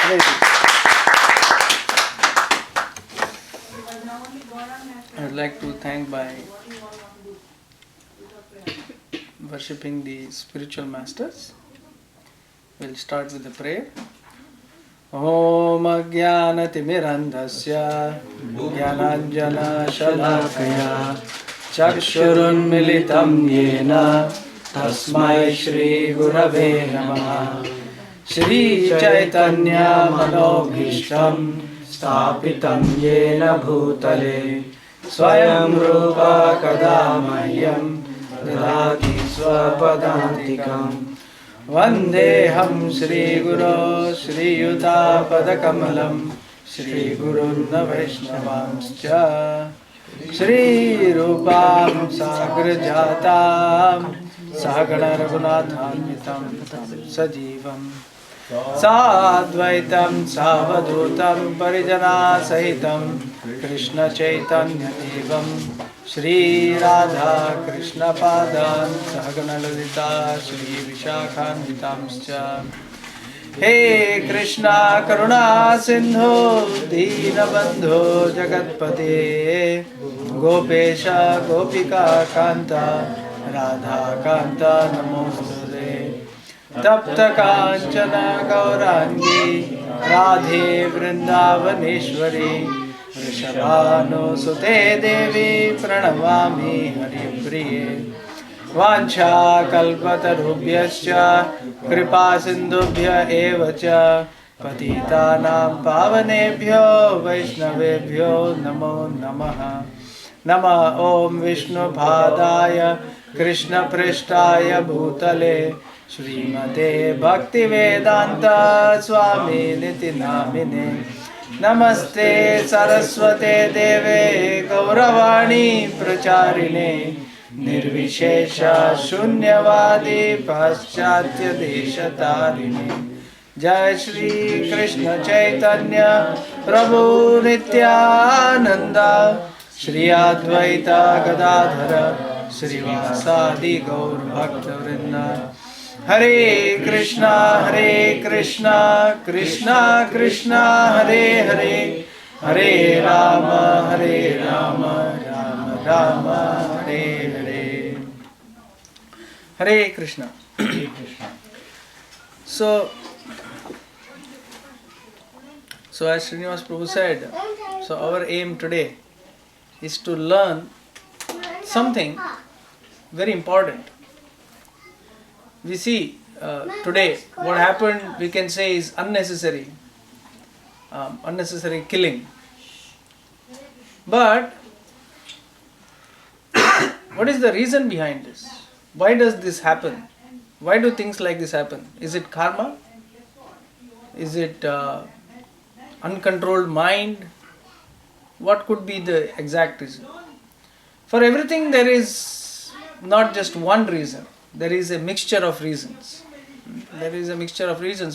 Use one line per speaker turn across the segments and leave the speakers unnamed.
Very good. I'd like to thank by worshipping the spiritual masters. We'll start with the prayer. Om Ajnanatimirandhasya Jnananjana Shalakaya Chakshurunmilitam Yena Tasmai Shri Gurave Namaha. Shri Chaitanya Manobhishtam Stapitam Yena Bhutale Swayam Rupa Kadamahyam Dadati Swapadantikam Vandeham Shri Guru Shri Yuta Padakamalam Shri Gurunna Vaishnavamscha Shri Rupam Sagar Jatam Sagana Raghunathanvitam Sajivam Sadvaitam Savadutam Parijana Sahitam Krishna Chaitanya Devam Shri Radha Krishna Padan Sahagana Lalita Shri Vishakhanvitamscha He Krishna Karuna Sindhu Deenabandhu Jagatpate Gopesha Gopika Kanta Radha Kanta Namostade Tapta Kanchana Gaurangi Radhe Vrindavaneshwari Vrishabhanu Sute Devi Pranamami Haripriye Vancha Kalpatarubhyascha Kripa Sindhubhya Evacha Patitanam Pavanebhyo Vaishnavebhyo Namo Namaha Nama Om Vishnu Padaya Krishna Prishtaya Bhutale Srimate Bhakti Vedanta Swami Niti Namine Namaste Saraswate Deve Gauravani Pracharine Nirvishesha Shunyavadi Paschatya Deshatarine Jai Shri Krishna Chaitanya Prabhu Nityananda Shri Advaita Gadadhara Shri Vasadi Gaur Bhakta Vrinda Hare Krishna Krishna Krishna Hare Hare Hare Rama Rama Rama Hare Hare Hare Krishna. So as Srinivas Prabhu said, so our aim today is to learn something very important. We see today what happened, we can say, is unnecessary killing. But what is the reason behind this? Why does this happen? Why do things like this happen? Is it karma? Is it uncontrolled mind? What could be the exact reason? For everything there is not just one reason. There is a mixture of reasons.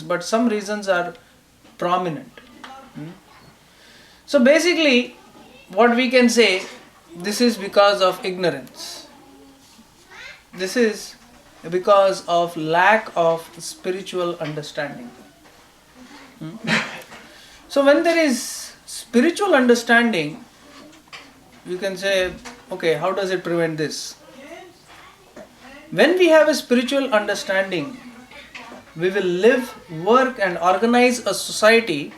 But some reasons are prominent. So basically, what we can say, this is because of ignorance. This is because of lack of spiritual understanding. So when there is spiritual understanding, you can say, okay, how does it prevent this? When we have a spiritual understanding, we will live, work and organize a society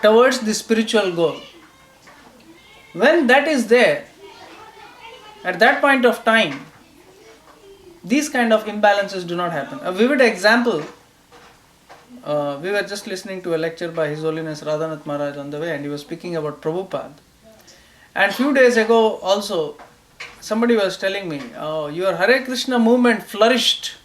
towards the spiritual goal. When that is there, at that point of time, these kind of imbalances do not happen. A vivid example, we were just listening to a lecture by His Holiness Radhanath Maharaj on the way, and he was speaking about Prabhupada. And few days ago also, somebody was telling me, your Hare Krishna movement flourished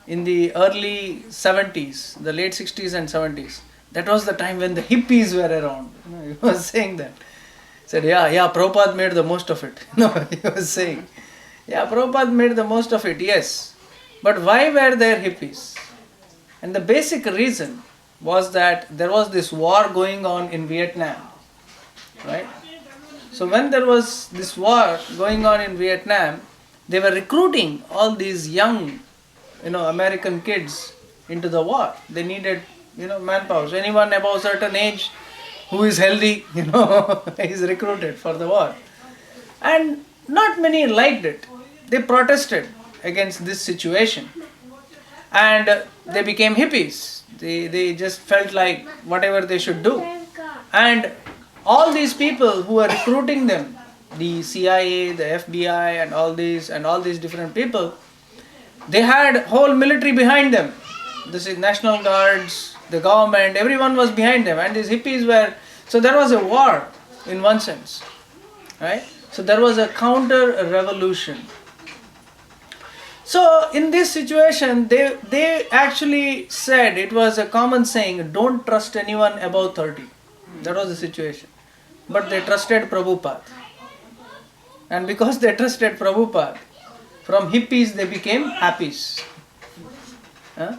in the early 70s, the late 60s and 70s. That was the time when the hippies were around. He was saying that. He said, yeah, Prabhupada made the most of it. He was saying, yeah, Prabhupada made the most of it, yes. But why were there hippies? And the basic reason was that there was this war going on in Vietnam. Right? So when there was this war going on in Vietnam, they were recruiting all these young, American kids into the war. They needed manpower. So anyone above a certain age who is healthy, is recruited for the war. And not many liked it. They protested against this situation. And they became hippies. They just felt like whatever they should do. And all these people who were recruiting them, the CIA, the FBI, and all these different people, they had whole military behind them. This is National Guards, the government, everyone was behind them, and these hippies were. So there was a war in one sense, right? So there was a counter-revolution. So in this situation, they actually said, it was a common saying, don't trust anyone above 30. That was the situation. But they trusted Prabhupada. And because they trusted Prabhupada, from hippies they became happies.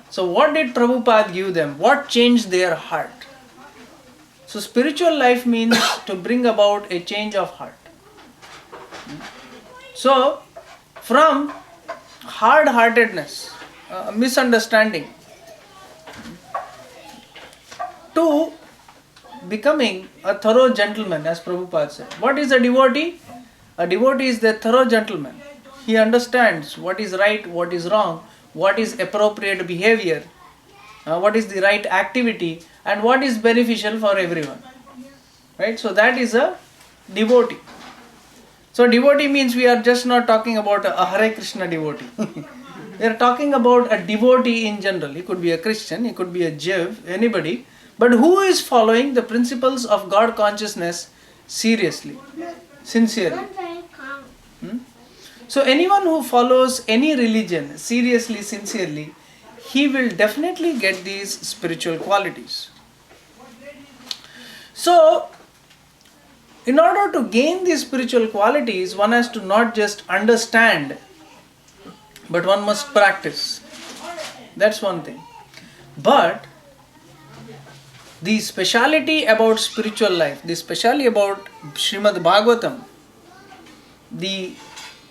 So what did Prabhupada give them? What changed their heart? So spiritual life means to bring about a change of heart. So from hard-heartedness, misunderstanding, to becoming a thorough gentleman, as Prabhupada said. What is a devotee? A devotee is the thorough gentleman. He understands what is right, what is wrong, what is appropriate behavior, what is the right activity, and what is beneficial for everyone. Right? So that is a devotee. So devotee means we are just not talking about a Hare Krishna devotee. We are talking about a devotee in general. He could be a Christian, he could be a Jew, anybody. But who is following the principles of God consciousness seriously, sincerely? So anyone who follows any religion seriously, sincerely, he will definitely get these spiritual qualities. So, in order to gain these spiritual qualities, one has to not just understand, but one must practice. That's one thing. But the speciality about spiritual life, the speciality about Srimad Bhagavatam, the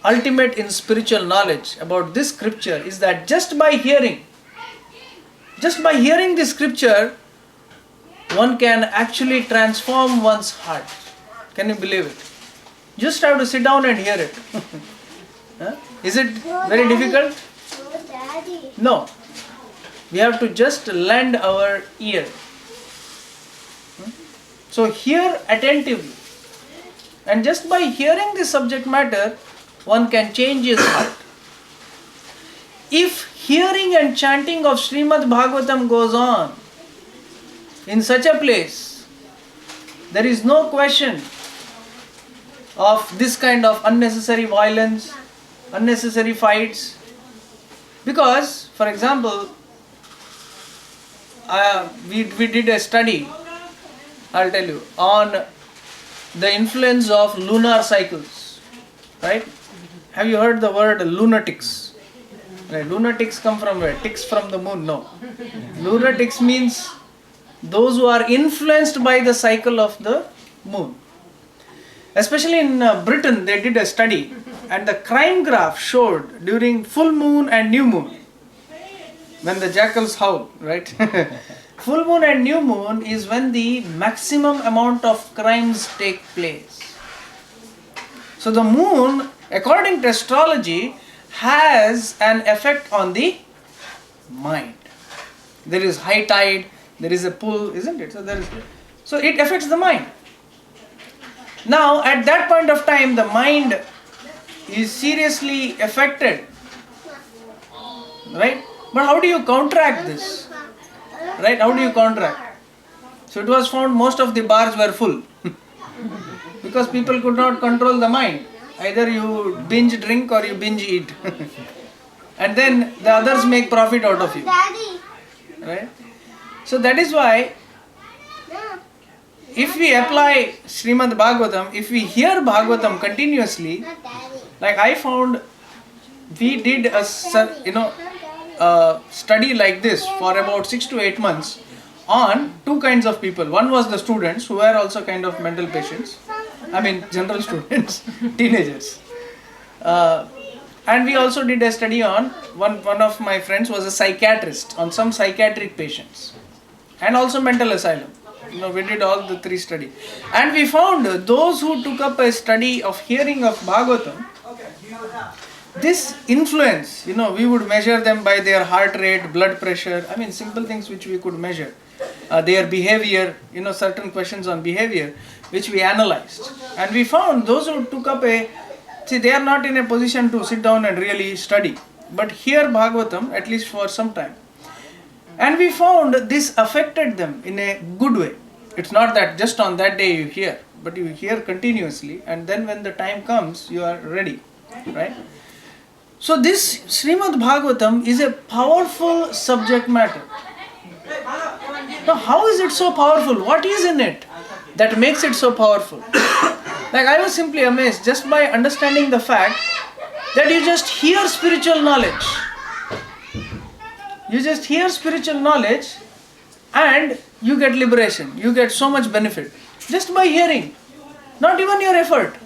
ultimate in spiritual knowledge about this scripture is that just by hearing this scripture, one can actually transform one's heart. Can you believe it? Just have to sit down and hear it. Is it very difficult? No. We have to just lend our ear. So hear attentively. And just by hearing the subject matter, one can change his heart. If hearing and chanting of Srimad Bhagavatam goes on in such a place, there is no question of this kind of unnecessary violence, unnecessary fights. Because, for example, we did a study, I'll tell you, on the influence of lunar cycles, right? Have you heard the word lunatics? Right? Lunatics come from where? Ticks from the moon? No. Lunatics means those who are influenced by the cycle of the moon. Especially in Britain, they did a study, and the crime graph showed during full moon and new moon, when the jackals howl, right? Full moon and new moon is when the maximum amount of crimes take place. So the moon, according to astrology, has an effect on the mind. There is high tide, there is a pull, isn't it? So it affects the mind. Now, at that point of time, the mind is seriously affected, right? But how do you counteract this? Right? How do you counteract? So it was found most of the bars were full because people could not control the mind. Either you binge drink or you binge eat. And then the others make profit out of you. Right? So that is why if we apply Srimad Bhagavatam, if we hear Bhagavatam continuously, like I found, we did a study like this for about 6 to 8 months on two kinds of people. One was the students who were also kind of mental patients. I mean general students, teenagers. And we also did a study on, one of my friends was a psychiatrist, on some psychiatric patients. and also mental asylum. We did all the 3 study. And we found those who took up a study of hearing of Bhagavatam, this influence, we would measure them by their heart rate, blood pressure, simple things which we could measure. Their behavior, certain questions on behavior, which we analyzed. And we found those who took up they are not in a position to sit down and really study, but hear Bhagavatam at least for some time. And we found this affected them in a good way. It's not that just on that day you hear, but you hear continuously, and then when the time comes, you are ready, right? So this Srimad Bhagavatam is a powerful subject matter. Now, how is it so powerful? What is in it that makes it so powerful? Like, I was simply amazed just by understanding the fact that you just hear spiritual knowledge. You just hear spiritual knowledge and you get liberation. You get so much benefit just by hearing. Not even your effort.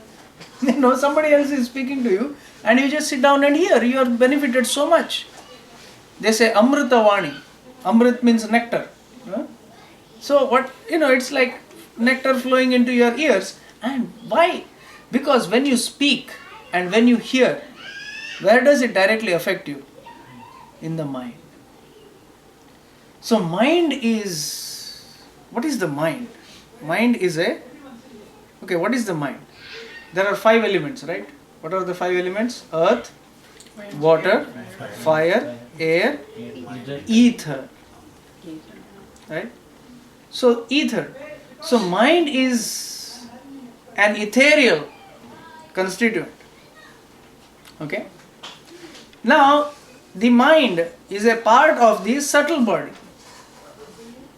Somebody else is speaking to you and you just sit down and hear. You are benefited so much. They say Amrita Vani. Amrit means nectar. So what, it's like nectar flowing into your ears. And why? Because when you speak and when you hear, where does it directly affect you? In the mind. So mind is, what is the mind? Mind is what is the mind? There are 5 elements, right? What are the 5 elements? Earth, water, fire, air, ether. Right? So ether. So mind is an ethereal constituent. Okay? Now, the mind is a part of the subtle body.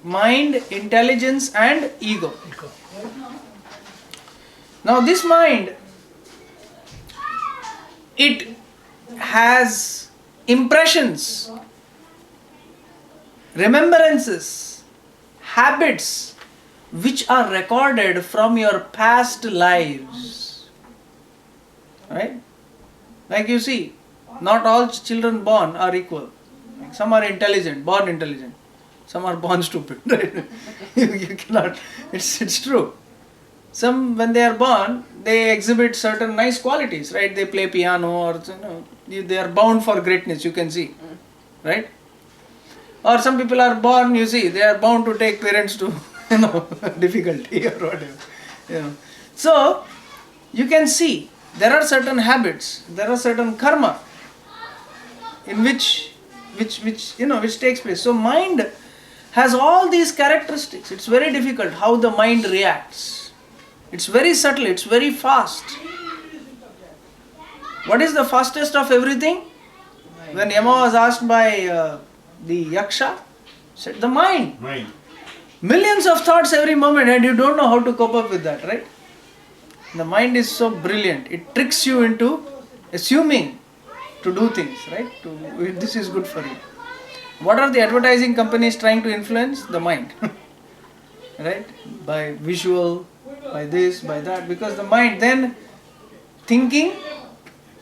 Mind, intelligence and ego. Now this mind, it has impressions, remembrances, habits which are recorded from your past lives. Right? Like you see, not all children born are equal. Some are intelligent, born intelligent. Some are born stupid. Right? You cannot. It's true. Some, when they are born, they exhibit certain nice qualities, right? They play piano or they are bound for greatness. You can see, right? Or some people are born. You see, they are bound to take parents to difficulty or whatever. So you can see there are certain habits, there are certain karma in which takes place. So mind has all these characteristics. It's very difficult how the mind reacts. It's very subtle, it's very fast. What is the fastest of everything? When Yama was asked by the Yaksha, said the mind. Millions of thoughts every moment and you don't know how to cope up with that, right? The mind is so brilliant. It tricks you into assuming to do things, right? This is good for you. What are the advertising companies trying to influence? The mind. Right? By visual, by this, by that. Because the mind then thinking.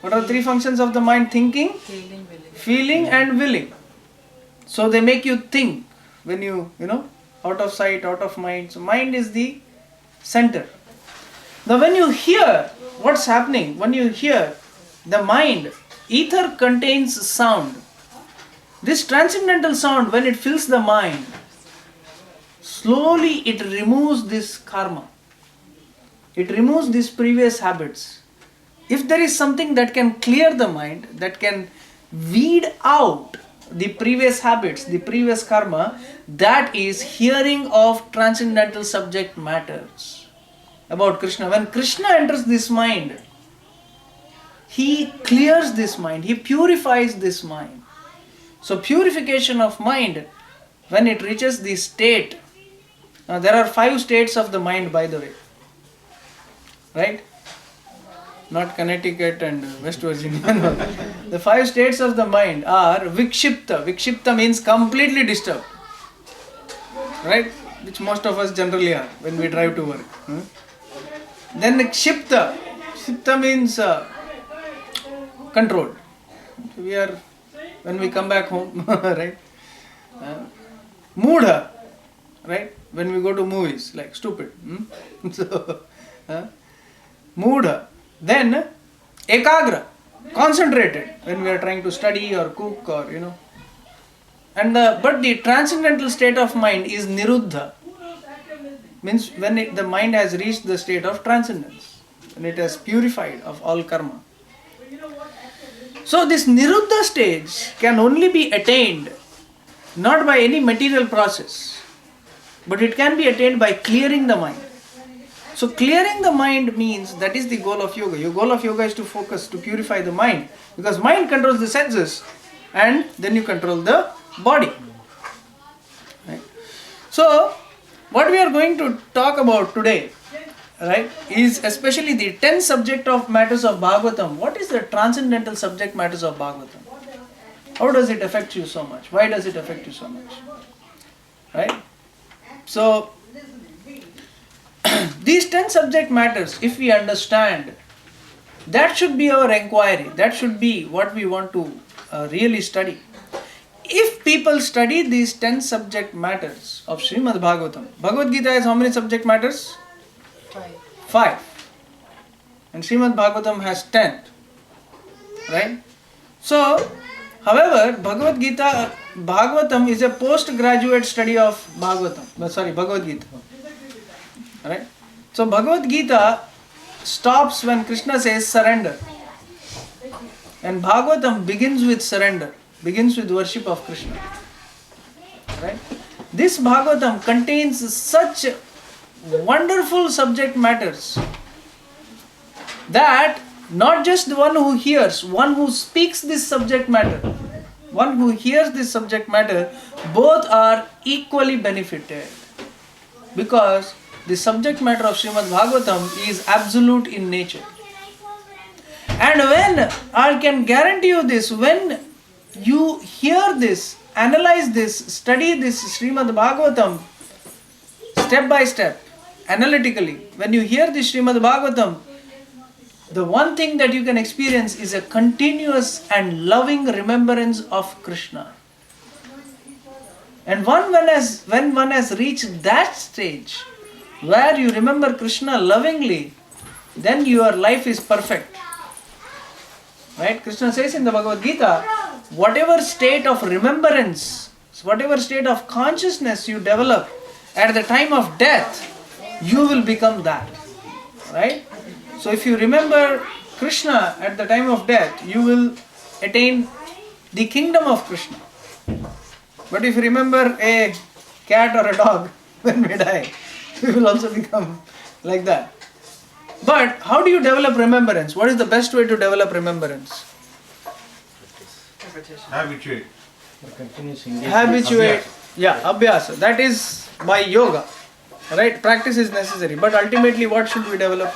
What are 3 functions of the mind? Thinking, feeling and willing. So they make you think when you out of sight, out of mind. So mind is the center. Now when you hear what's happening, when you hear the mind, ether contains sound. This transcendental sound, when it fills the mind, slowly it removes this karma. It removes these previous habits. If there is something that can clear the mind, that can weed out the previous habits, the previous karma, that is hearing of transcendental subject matters about Krishna. When Krishna enters this mind, he clears this mind, he purifies this mind. So purification of mind, when it reaches the state, there are 5 states of the mind, by the way. Right? Not Connecticut and West Virginia. No. The 5 states of the mind are Vikshipta. Vikshipta means completely disturbed. Right? Which most of us generally are when we drive to work. Then Kshipta. Kshipta means controlled. We are, when we come back home, right? Mudha. right? When we go to movies, like stupid. So, Moodha. Then ekagra, concentrated, when we are trying to study or cook or And but the transcendental state of mind is niruddha, means when the mind has reached the state of transcendence, when it has purified of all karma. So this niruddha stage can only be attained not by any material process, but it can be attained by clearing the mind. So clearing the mind means that is the goal of yoga. Your goal of yoga is to focus, to purify the mind, because mind controls the senses and then you control the body. Right? So what we are going to talk about today, right, is especially the 10 subject of matters of Bhagavatam. What is the transcendental subject matters of Bhagavatam? How does it affect you so much? Why does it affect you so much? Right? So these 10 subject matters, if we understand, that should be our inquiry. That should be what we want to really study. If people study these 10 subject matters of Srimad Bhagavatam, Bhagavad Gita has how many subject matters? 5. And Srimad Bhagavatam has 10. Right? So, however, Bhagavatam is a postgraduate study of Bhagavad Gita. Right? So Bhagavad Gita stops when Krishna says surrender. And Bhagavatam begins with surrender, begins with worship of Krishna. Right? This Bhagavatam contains such wonderful subject matters that not just the one who hears, one who speaks this subject matter, one who hears this subject matter, both are equally benefited. Because the subject matter of Srimad Bhagavatam is absolute in nature. And when, I can guarantee you this, when you hear this, analyze this, study this Srimad Bhagavatam step by step, analytically, when you hear this Srimad Bhagavatam, the one thing that you can experience is a continuous and loving remembrance of Krishna. And when one has reached that stage, where you remember Krishna lovingly, then your life is perfect. Right? Krishna says in the Bhagavad Gita, whatever state of remembrance, whatever state of consciousness you develop at the time of death, you will become that. Right? So if you remember Krishna at the time of death, you will attain the kingdom of Krishna. But if you remember a cat or a dog when we die, we will also become like that. But how do you develop remembrance? What is the best way to develop remembrance?
Habituate.
Habituate. Yeah, abhyasa. That is by yoga. Right? Practice is necessary. But ultimately, what should we develop?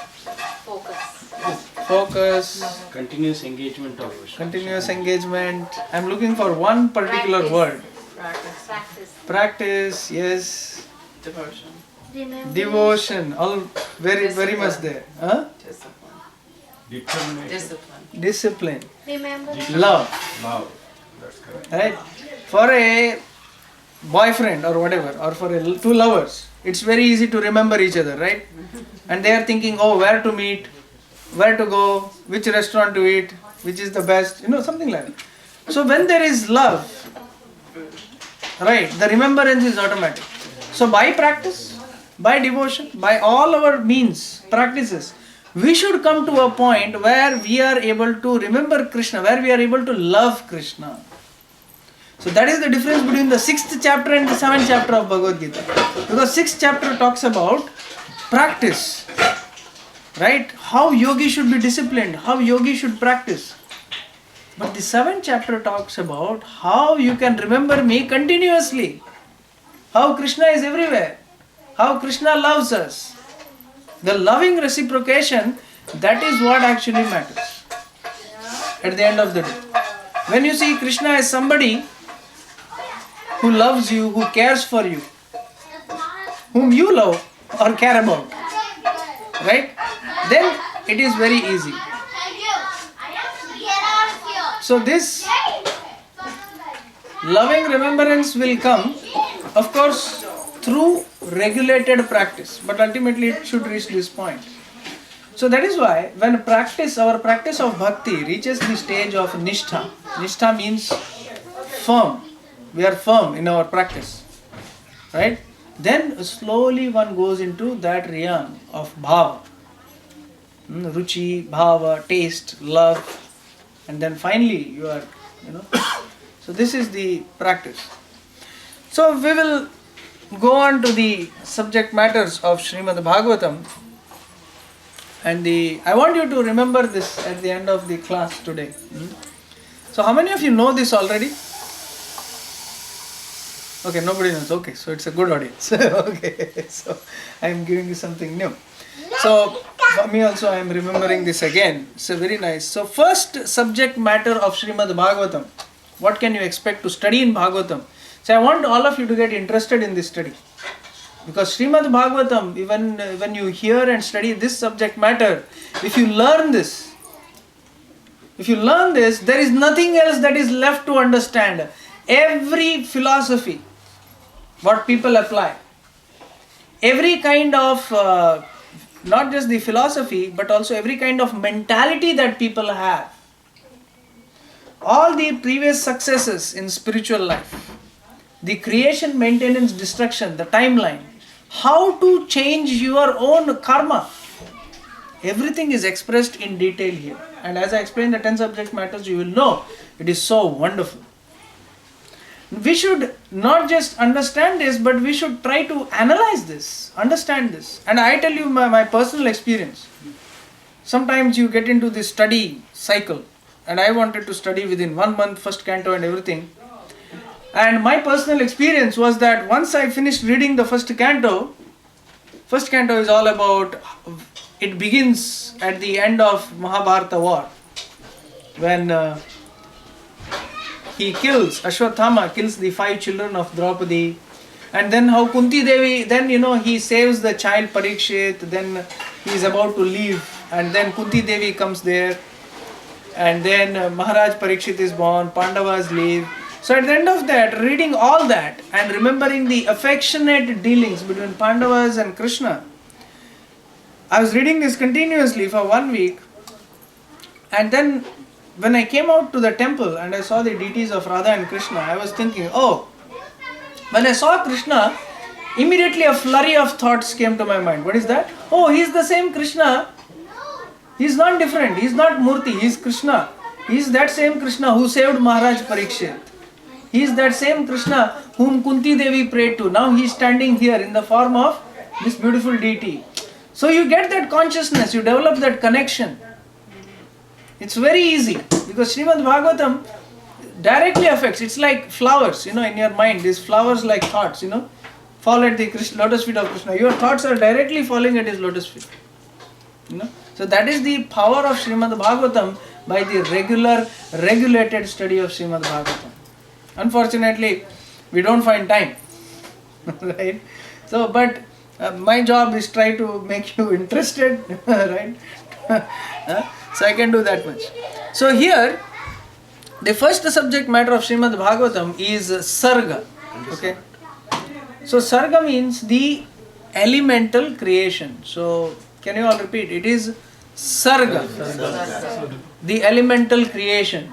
Focus.
Continuous engagement of
Continuous engagement. I am looking for one particular word. Practice. Yes.
Devotion.
Devotion. All very much there. Huh? Discipline.
Remember.
Love.
That's correct.
Right? For a boyfriend or whatever, or for two lovers, it's very easy to remember each other, right? And they are thinking, oh, where to meet, where to go, which restaurant to eat, which is the best, something like that. So when there is love, right, the remembrance is automatic. So by practice, by devotion, by all our means, practices, we should come to a point where we are able to remember Krishna, where we are able to love Krishna. So that is the difference between the 6th chapter and the 7th chapter of Bhagavad Gita. Because 6th chapter talks about practice, right? How yogi should be disciplined, how yogi should practice. But the 7th chapter talks about how you can remember me continuously. How Krishna is everywhere. How Krishna loves us. The loving reciprocation, that is what actually matters at the end of the day. When you see Krishna as somebody who loves you, who cares for you, whom you love or care about, right? Then it is very easy. So this loving remembrance will come, of course, through regulated practice, but ultimately it should reach this point. So that is why when our practice of bhakti reaches the stage of nishtha, nishtha means firm, we are firm in our practice, right? Then slowly one goes into that realm of bhava, ruchi, bhava, taste, love, and then finally you are, so this is the practice. So we will go on to the subject matters of Srimad Bhagavatam, and I want you to remember this at the end of the class today. So how many of you know this already? Okay, nobody knows. Okay, so it's a good audience. Okay, so I am giving you something new. So for me also I am remembering this again. It's a very nice. So first subject matter of Srimad Bhagavatam. What can you expect to study in Bhagavatam? So I want all of you to get interested in this study. Because Srimad Bhagavatam, even when you hear and study this subject matter, if you learn this, there is nothing else that is left to understand. Every philosophy, what people apply, every kind of, not just the philosophy, but also every kind of mentality that people have, all the previous successes in spiritual life, the creation, maintenance, destruction, the timeline, how to change your own karma, everything is expressed in detail here. And as I explain the 10 subject matters, you will know it is so wonderful. We should not just understand this, but we should try to analyze this, understand this. And I tell you my personal experience. Sometimes you get into this study cycle, and I wanted to study within 1 month, first canto and everything. And my personal experience was that once I finished reading the first canto is all about, it begins at the end of Mahabharata war, when Ashwathama kills the 5 children of Draupadi, and then how Kunti Devi, then he saves the child Parikshit, then he is about to leave, and then Kunti Devi comes there, and then Maharaj Parikshit is born, Pandavas leave. So at the end of that, reading all that and remembering the affectionate dealings between Pandavas and Krishna, I was reading this continuously for 1 week, and then when I came out to the temple and I saw the deities of Radha and Krishna, I was thinking, when I saw Krishna, immediately a flurry of thoughts came to my mind. What is that? Oh, he is the same Krishna. He is not different. He is not Murti. He is Krishna. He is that same Krishna who saved Maharaj Parikshit. He is that same Krishna whom Kunti Devi prayed to. Now he is standing here in the form of this beautiful deity. So you get that consciousness, you develop that connection. It's very easy because Srimad Bhagavatam directly affects. It's like flowers, in your mind. These flowers like thoughts, fall at the lotus feet of Krishna. Your thoughts are directly falling at his lotus feet. So that is the power of Srimad Bhagavatam by the regulated study of Srimad Bhagavatam. Unfortunately, we don't find time, right? So, but my job is try to make you interested, right? So I can do that much. So here, the first subject matter of Srimad Bhagavatam is Sarga. Okay. So Sarga means the elemental creation. So can you all repeat? It is Sarga, the elemental creation.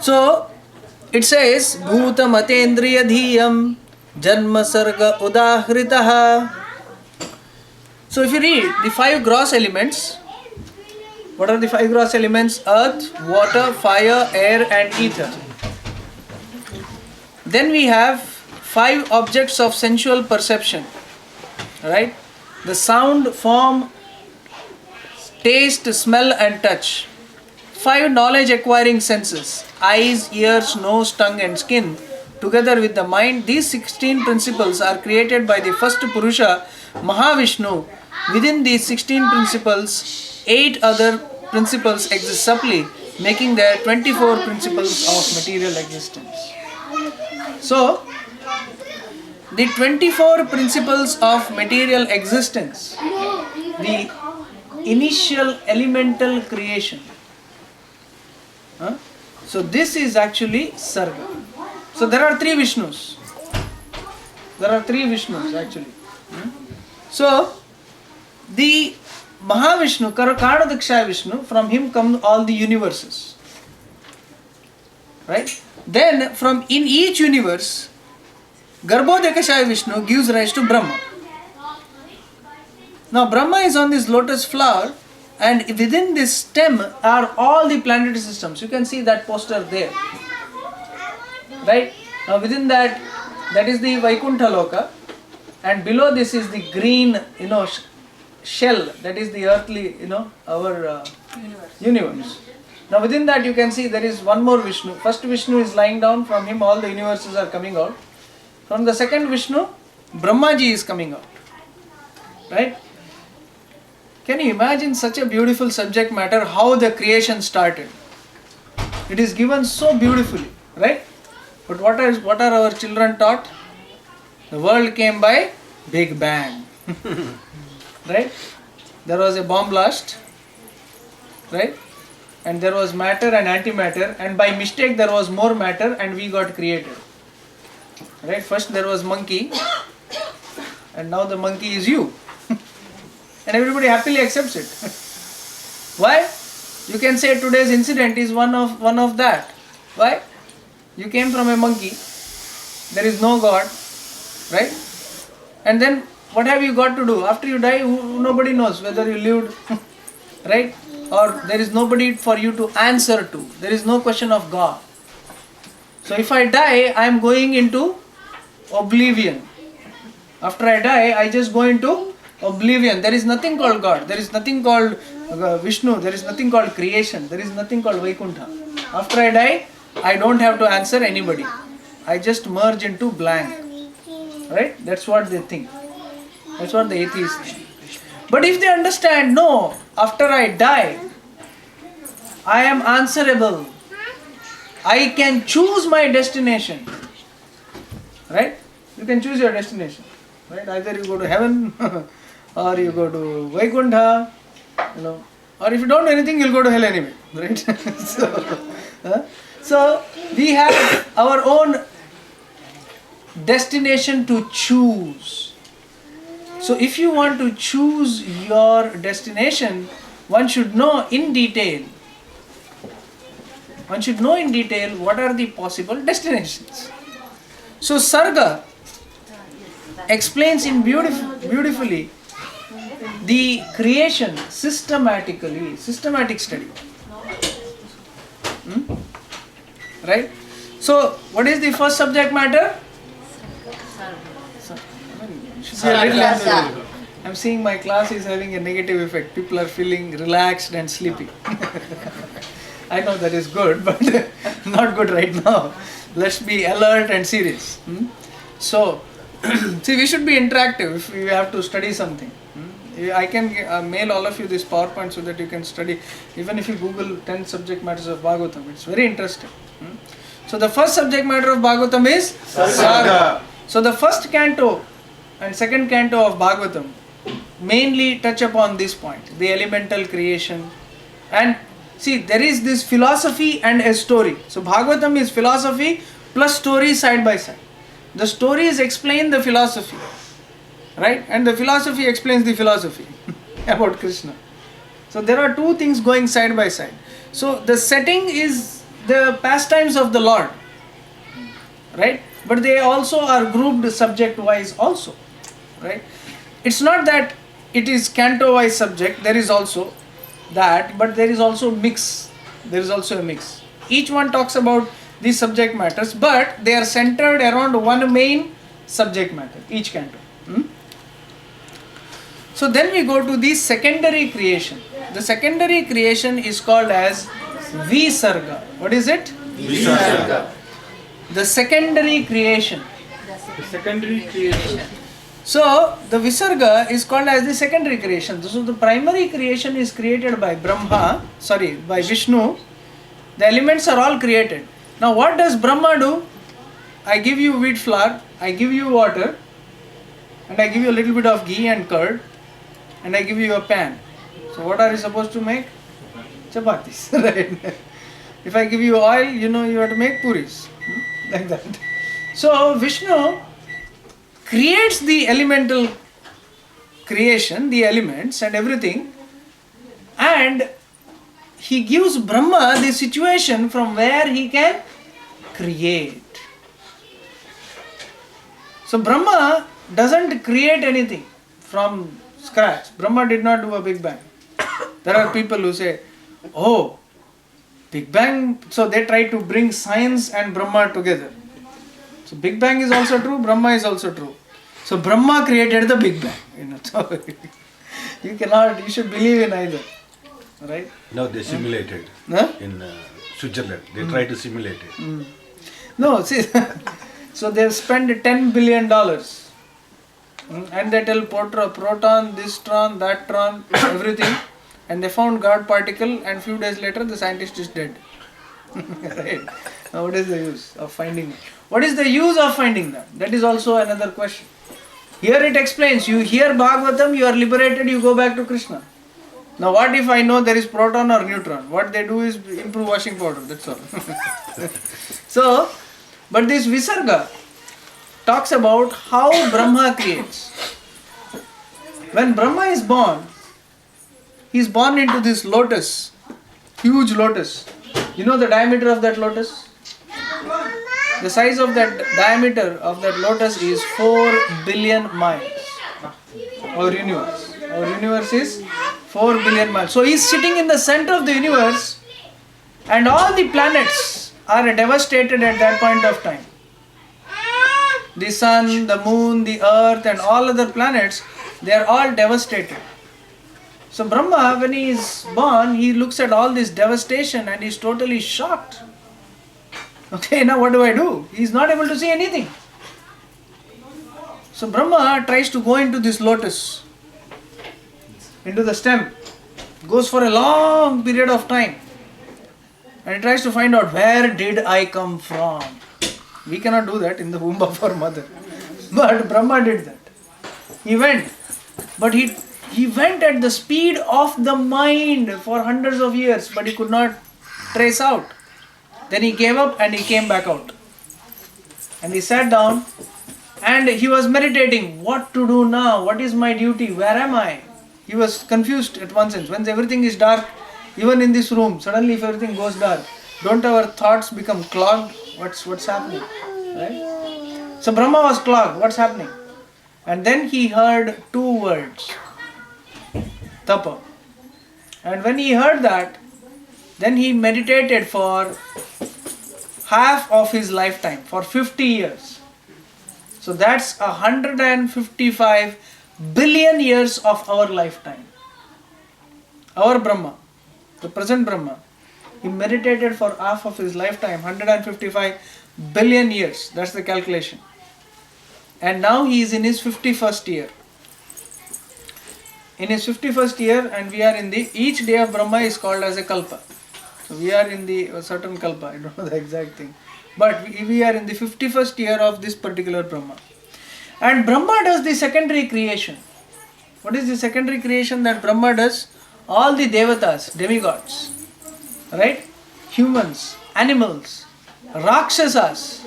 So it says Bhuta Matendriya Dhiyam Janma Sarga Udahritaha. So if you read the 5 gross elements, what are the 5 gross elements? Earth, water, fire, air and ether. Then we have 5 objects of sensual perception, right? The sound, form, taste, smell and touch. 5 knowledge acquiring senses, eyes, ears, nose, tongue and skin. Together with the mind, these 16 principles are created by the first Purusha, Mahavishnu. Within these 16 principles, 8 other principles exist subtly, making there 24 principles of material existence. So, the 24 principles of material existence, the initial elemental creation. So this is actually Sarga. So there are 3 Vishnus. There are 3 Vishnus actually. So, the Mahavishnu, Karanadaksha Vishnu, from him come all the universes. Right? Then, from in each universe, Garbhodakashaya Vishnu gives rise to Brahma. Now, Brahma is on this lotus flower, and within this stem are all the planetary systems. You can see that poster there. Right? Now, within that is the Vaikuntha Loka, and below this is the green, shell, that is the earthly, our universe. Now, within that you can see there is one more Vishnu. First Vishnu is lying down, from him all the universes are coming out. From the second Vishnu, Brahmaji is coming out. Right? Can you imagine such a beautiful subject matter, how the creation started? It is given so beautifully, right? But what are our children taught? The world came by Big Bang. Right? There was a bomb blast. Right? And there was matter and antimatter, and by mistake there was more matter and we got created. Right? First there was monkey, and now the monkey is you. And everybody happily accepts it. Why? You can say today's incident is one of that. Why? You came from a monkey, there is no God, right? And then what have you got to do? After you die, nobody knows whether you lived, right? Or there is nobody for you to answer to. There is no question of God. So if I die, I am going into oblivion. After I die, I just go into oblivion. There is nothing called God. There is nothing called Vishnu. There is nothing called creation. There is nothing called Vaikuntha. After I die, I don't have to answer anybody. I just merge into blank. Right? That's what they think. That's what the atheists think. But if they understand, no, after I die, I am answerable. I can choose my destination. Right? You can choose your destination. Right? Either you go to heaven or you go to Vaikuntha, or if you don't do anything, you'll go to hell anyway. Right? So we have our own destination to choose. So if you want to choose your destination, one should know in detail. One should know in detail what are the possible destinations. So Sarga explains in beautifully the creation systematic study. Right? So what is the first subject matter? I'm seeing my class is having a negative effect. People are feeling relaxed and sleepy. I know that is good, but not good right now. Let's be alert and serious. So, see, we should be interactive if we have to study something. I can mail all of you this PowerPoint so that you can study. Even if you Google 10 subject matters of Bhagavatam, it's very interesting. So the first subject matter of Bhagavatam is Sarga. So the first canto and second canto of Bhagavatam mainly touch upon this point, the elemental creation. And see, there is this philosophy and a story. So Bhagavatam is philosophy plus story side by side. The stories explain the philosophy, right? And the philosophy explains the philosophy about Krishna. So there are two things going side by side. So the setting is the pastimes of the Lord, right? But they also are grouped subject wise also, right? It's not that it is canto wise subject, there is also that, but there is also mix. There is also a mix. Each one talks about these subject matters, but they are centered around one main subject matter, each canto. So then we go to the secondary creation. The secondary creation is called as Visarga. What is it?
Visarga.
The secondary creation.
The secondary creation.
So the Visarga is called as the secondary creation. So the primary creation is created by by Vishnu. The elements are all created. Now what does Brahma do? I give you wheat flour, I give you water, and I give you a little bit of ghee and curd, and I give you a pan. So what are you supposed to make? Chapatis, right? If I give you oil, you have to make puris, like that. So Vishnu creates the elemental creation, the elements and everything, and he gives Brahma the situation from where he can create. So Brahma doesn't create anything from scratch. Brahma did not do a Big Bang. There are people who say, oh, Big Bang, so they try to bring science and Brahma together. So Big Bang is also true, Brahma is also true. So Brahma created the Big Bang. So you should believe in either. Right?
Now they simulated
Huh?
in Switzerland. They try to simulate it.
No, see, so they've spent $10 billion. And they tell proton, this tron, that tron, everything. And they found God particle, and few days later the scientist is dead. Right? Now what is the use of finding it? What is the use of finding that? That is also another question. Here it explains, you hear Bhagavatam, you are liberated, you go back to Krishna. Now what if I know there is proton or neutron? What they do is improve washing powder, that's all. So, but this Visarga talks about how Brahma creates. When Brahma is born, he is born into this lotus, huge lotus. You know the diameter of that lotus? The size of that diameter of that lotus is 4 billion miles. Our universe. Our universe is 4 billion miles. So he is sitting in the center of the universe, and all the planets are devastated at that point of time. The sun, the moon, the earth and all other planets, they are all devastated. So Brahma, when he is born, he looks at all this devastation and he is totally shocked. Okay, now what do? He is not able to see anything. So Brahma tries to go into this lotus, into the stem. Goes for a long period of time. And he tries to find out, where did I come from? We cannot do that in the womb of our mother. But Brahma did that. He went. But he went at the speed of the mind for hundreds of years, but he could not trace out. Then he gave up and he came back out. And he sat down and he was meditating. What to do now? What is my duty? Where am I? He was confused at one sense. When everything is dark, even in this room, suddenly if everything goes dark, don't our thoughts become clogged? What's happening? Right? So Brahma was clogged. What's happening? And then he heard 2 words. Tapa. And when he heard that, then he meditated for half of his lifetime, for 50 years. So that's 155 billion years of our lifetime. Our Brahma, the present Brahma, he meditated for half of his lifetime, 155 billion years. That's the calculation. And now he is in his 51st year. In his 51st year, and we are in the, each day of Brahma is called as a kalpa. So we are in the certain kalpa, I don't know the exact thing. But we are in the 51st year of this particular Brahma. And Brahma does the secondary creation. What is the secondary creation that Brahma does? All the devatas, demigods, right? Humans, animals, rakshasas,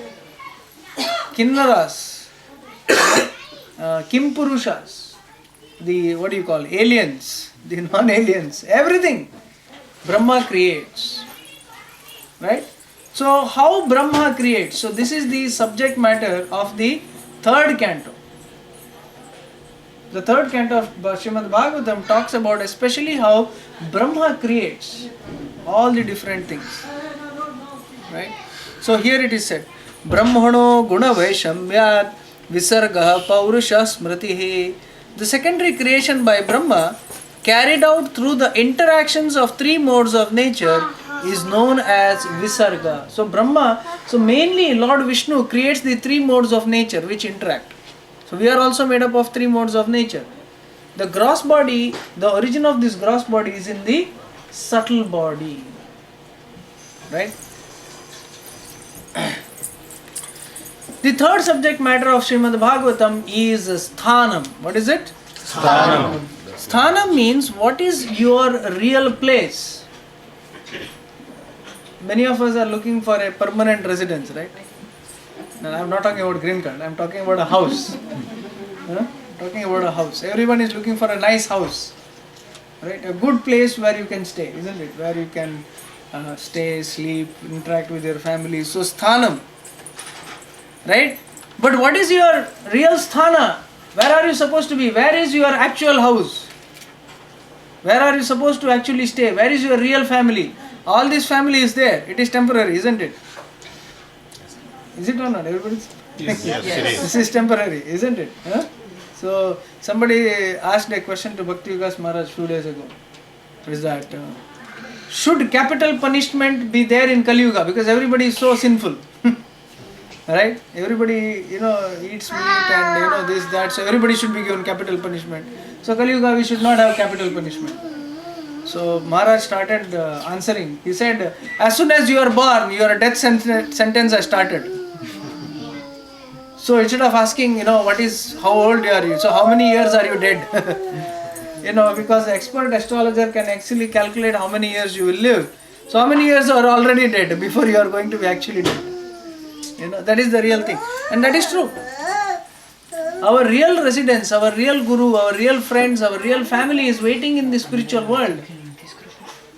kinnaras, kimpurushas, the, what do you call, aliens, the non-aliens, everything Brahma creates, right? So how Brahma creates? So this is the subject matter of the 3rd canto. The 3rd canto of Srimad Bhagavatam talks about especially how Brahma creates all the different things, right? So here it is said, Brahmano guna vaishamyat visarga paurusha smritihi. The secondary creation by Brahma, carried out through the interactions of 3 modes of nature, is known as Visarga. So Brahma, so mainly Lord Vishnu creates the 3 modes of nature which interact. So we are also made up of 3 modes of nature. The gross body, the origin of this gross body is in the subtle body. Right? The 3rd subject matter of Srimad Bhagavatam is Sthanam. What is it?
Sthanam.
Sthanam means what is your real place. Many of us are looking for a permanent residence, right? And I'm not talking about green card, I'm talking about a house. Talking about a house. Everyone is looking for a nice house. Right? A good place where you can stay, isn't it? Where you can stay, sleep, interact with your family. So sthanam. Right? But what is your real sthana? Where are you supposed to be? Where is your actual house? Where are you supposed to actually stay? Where is your real family? All this family is there. It is temporary, isn't it? Is it or not? Everybody's?
Yes.
This is temporary, isn't it? Huh? So somebody asked a question to Bhakti Vikas Maharaj few days ago. What is that? Should capital punishment be there in Kali Yuga? Because everybody is so sinful. Right? Everybody, eats meat and this, that. So everybody should be given capital punishment. So Kali Yuga we should not have capital punishment. So Maharaj started answering. He said, as soon as you are born, your death sentence has started. So instead of asking, how old are you? So how many years are you dead? Because the expert astrologer can actually calculate how many years you will live. So how many years are already dead before you are going to be actually dead? That is the real thing. And that is true. Our real residence, our real guru, our real friends, our real family is waiting in the spiritual world.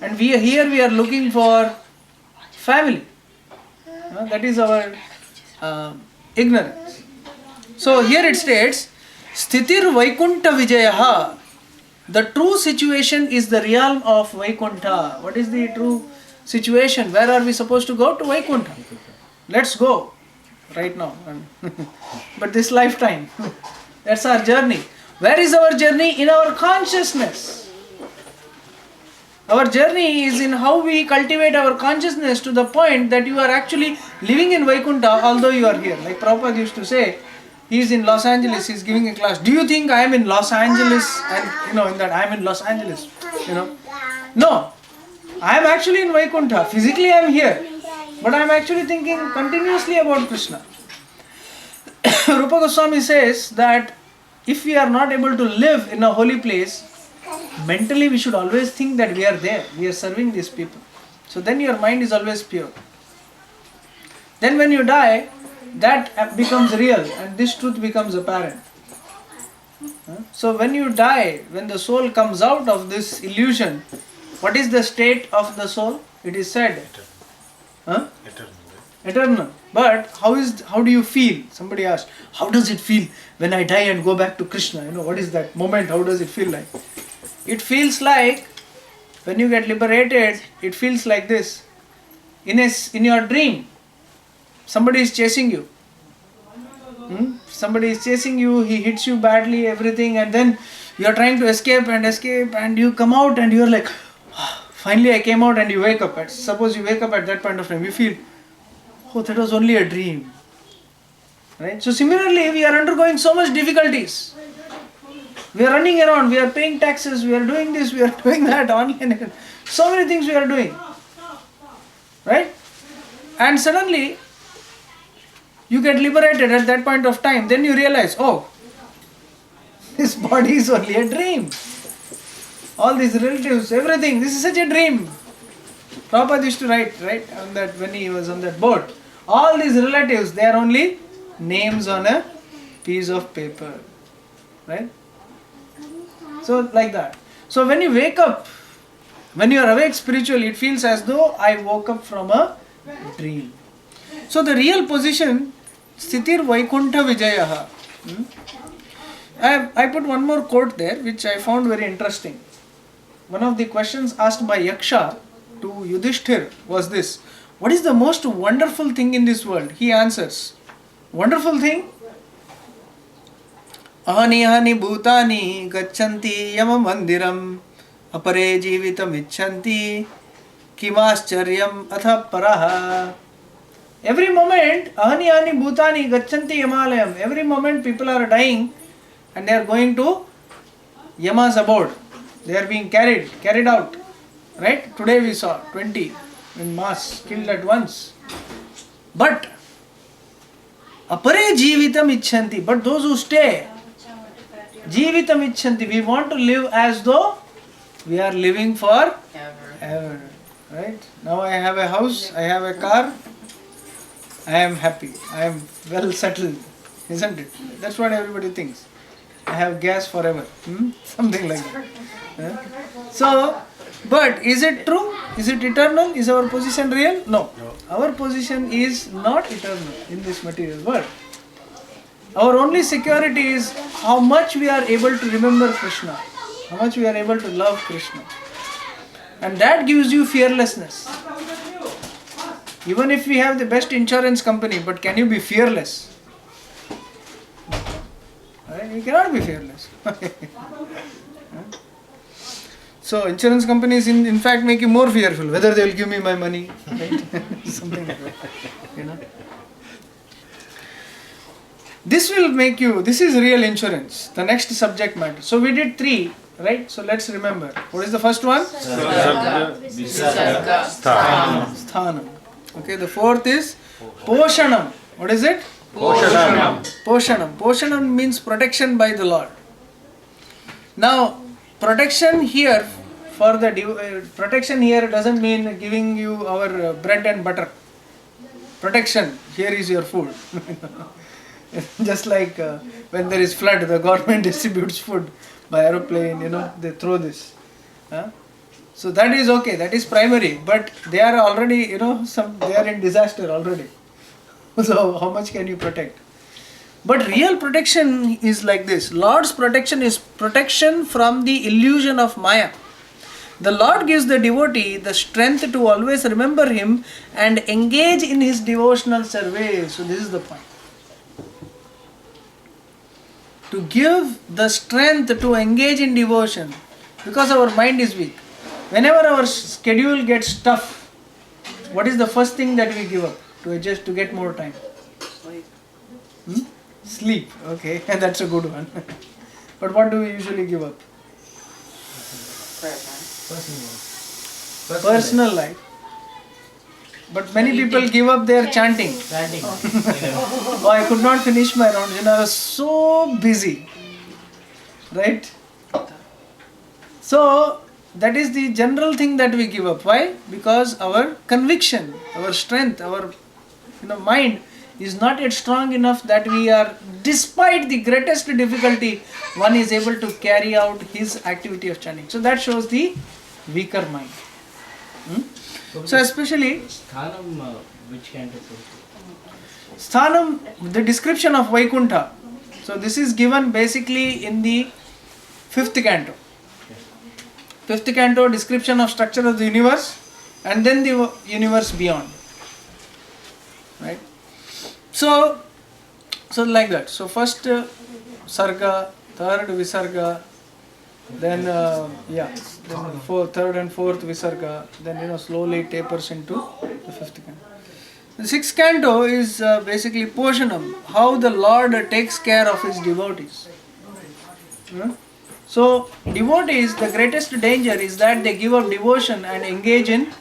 And we are looking for family. That is our ignorance. So here it states, Sthitir Vaikuntha Vijayaha. The true situation is the realm of Vaikuntha. What is the true situation? Where are we supposed to go? To Vaikuntha. Let's go right now. But this lifetime, that's our journey. Where is our journey? In our consciousness. Our journey is in how we cultivate our consciousness to the point that you are actually living in Vaikuntha although you are here. Like Prabhupada used to say, he is in Los Angeles, he is giving a class. Do you think I am in Los Angeles? And in that I am in Los Angeles. No, I am actually in Vaikuntha. Physically I am here. But I am actually thinking continuously about Krishna. Rupa Goswami says that if we are not able to live in a holy place, mentally we should always think that we are there, we are serving these people. So then your mind is always pure. Then when you die, that becomes real and this truth becomes apparent. So when you die, when the soul comes out of this illusion, what is the state of the soul? It is said, eternal. But how do you feel? Somebody asked, how does it feel when I die and go back to Krishna? What is that moment? How does it feel like? It feels like when you get liberated, it feels like this. In your dream, somebody is chasing you. Somebody is chasing you, he hits you badly, everything, and then you are trying to escape and you come out and you are like, finally I came out, and you wake up. Suppose you wake up at that point of time, you feel, oh, that was only a dream. Right? So similarly, we are undergoing so much difficulties. We are running around, we are paying taxes, we are doing this, we are doing that, online. So many things we are doing. Right? And suddenly, you get liberated at that point of time. Then you realize, oh, this body is only a dream. All these relatives, everything, this is such a dream. Prabhupada used to write, on that when he was on that boat. All these relatives, they are only names on a piece of paper. Right? So like that. So when you wake up, when you are awake spiritually, it feels as though I woke up from a dream. So the real position, Sthitir Vaikuntha Vijayaha. I put one more quote there which I found very interesting. One of the questions asked by Yaksha to Yudhishthir was this: what is the most wonderful thing in this world? He answers, wonderful thing? Ahani ahani bhutani gacchanti yama mandiram apare jivitam icchanti kimascharyam atha paraha. Every moment, ahani ahani bhutani gacchanti yamalayam. Every moment people are dying and they are going to Yama's abode. They are being carried out. Right? Today we saw 20 in mass killed at once. But apare jivitam icchanti. But those who stay, jivitam icchanti. We want to live as though we are living for ever. Right? Now I have a house, I have a car, I am happy, I am well settled, isn't it? That's what everybody thinks. I have gas forever, something like that. So, but is it true? Is it eternal? Is our position real? No. Our position is not eternal in this material world. Our only security is how much we are able to remember Krishna, how much we are able to love Krishna. And that gives you fearlessness. Even if we have the best insurance company, but can you be fearless? Right? You cannot be fearless. So insurance companies in fact make you more fearful whether they will give me my money, right? Something like that. This will make you, this is real insurance, the next subject matter. So we did 3, right? So let's remember. What is the first one?
Sarga, Visarga,
Sthanam. Okay, the 4th is Poshanam. What is it?
Poshanam.
Poshanam. Poshanam means protection by the Lord. Now, protection here protection here doesn't mean giving you our bread and butter. Protection, here is your food. Just like when there is flood, the government distributes food by aeroplane, they throw this. So that is okay, that is primary, but they are already, they are in disaster already. So how much can you protect? But real protection is like this. Lord's protection is protection from the illusion of Maya. The Lord gives the devotee the strength to always remember Him and engage in His devotional service. So this is the point. To give the strength to engage in devotion, because our mind is weak. Whenever our schedule gets tough, what is the first thing that we give up to adjust to get more time? Sleep. Okay, that's a good one. But what do we usually give up? Personal life. But many people give up their chanting. Oh, I could not finish my rounds. I was so busy. Right? So, that is the general thing that we give up. Why? Because our conviction, our strength, our mind is not yet strong enough that we are, despite the greatest difficulty, one is able to carry out his activity of chanting. So that shows the weaker mind. So especially
Sthanam, which kind of thing?
Sthanam, the description of Vaikuntha. So this is given basically in the 5th canto. 5th canto, description of structure of the universe, and then the universe beyond. Right? So like that. So first Sarga, 3rd Visarga, then then 3rd and 4th Visarga, then slowly tapers into the 5th canto. The 6th canto is basically Poshanam, how the Lord takes care of His devotees. So devotees, the greatest danger is that they give up devotion and engage in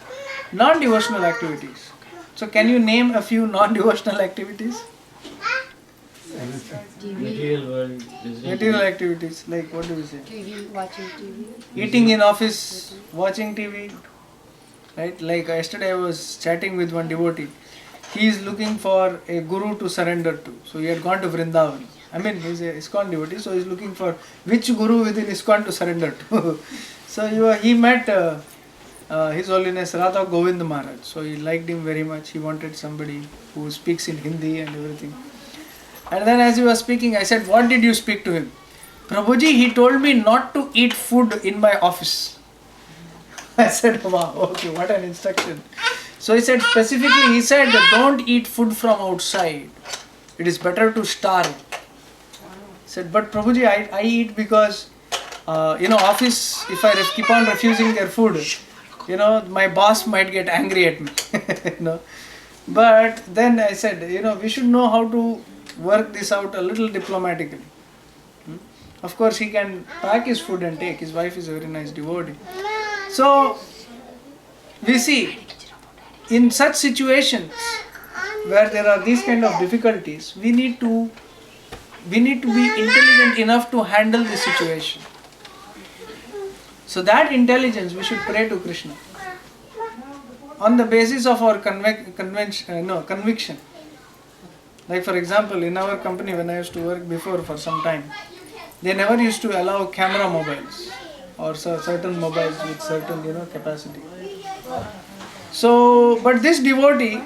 non-devotional activities. So can you name a few non-devotional activities?
Material world.
Material activities, like what do we say?
TV, watching TV.
Eating in office, watching TV, right? Like yesterday I was chatting with one devotee. He is looking for a guru to surrender to. So he had gone to Vrindavan. I mean, he is a ISKCON devotee, so he is looking for which guru within ISKCON to surrender to. So he met His Holiness Radha Govind Maharaj. So he liked him very much. He wanted somebody who speaks in Hindi and everything. And then as he was speaking, I said, what did you speak to him? Prabhuji, he told me not to eat food in my office. I said, wow, okay, what an instruction. So he said specifically, don't eat food from outside. It is better to starve. I said, but Prabhuji, I eat because, office, if I keep on refusing their food, my boss might get angry at me. But then I said, we should know how to work this out a little diplomatically. Of course, he can pack his food and take. His wife is a very nice devotee. So, we see, in such situations where there are these kind of difficulties, we need to be intelligent enough to handle the situation. So that intelligence we should pray to Krishna on the basis of our conviction. Like for example, in our company when I used to work before for some time, they never used to allow camera mobiles or certain mobiles with certain capacity. So, but this devotee,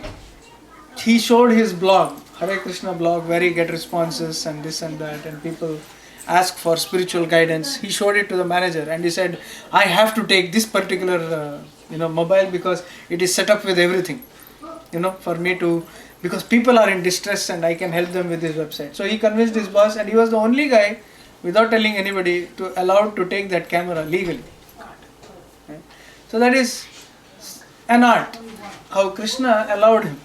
he showed his blog, Hare Krishna blog, where he get responses and this and that, and people ask for spiritual guidance. He showed it to the manager and he said, I have to take this particular mobile because it is set up with everything, for me to, because people are in distress and I can help them with this website. So he convinced his boss, and he was the only guy without telling anybody to allowed to take that camera legally. Right? So that is an art, how Krishna allowed him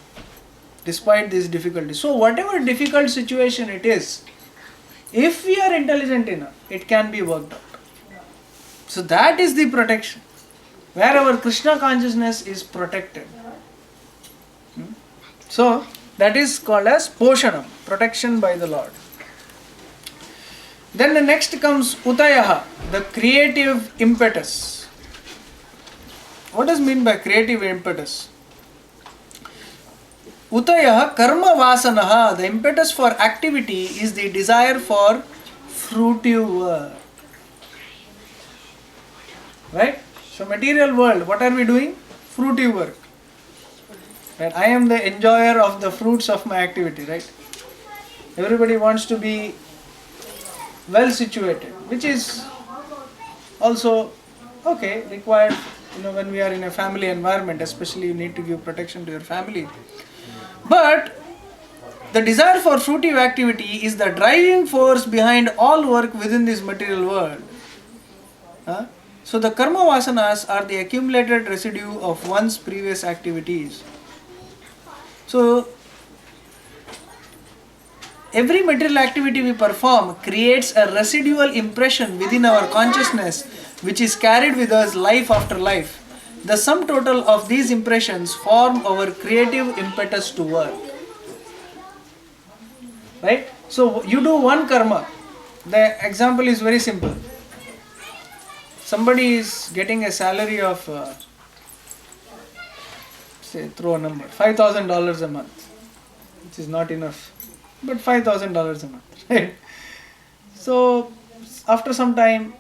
despite these difficulties. So whatever difficult situation it is, if we are intelligent enough, it can be worked out. So that is the protection, where our Krishna consciousness is protected. So that is called as Poshanam, protection by the Lord. Then the next comes Utayaha, the creative impetus. What does mean by creative impetus? Utayaha karma vasanaha, the impetus for activity is the desire for fruitive work. Right? So material world, what are we doing? Fruitive work. Right? I am the enjoyer of the fruits of my activity, right? Everybody wants to be well situated, which is also required, when we are in a family environment, especially you need to give protection to your family. But the desire for fruitive activity is the driving force behind all work within this material world. So the karma vasanas are the accumulated residue of one's previous activities. So every material activity we perform creates a residual impression within our consciousness, which is carried with us life after life. The sum total of these impressions form our creative impetus to work. Right? So you do one karma. The example is very simple. Somebody is getting a salary of, say, throw a number, $5,000 a month, which is not enough, but $5,000 a month. Right? So after some time,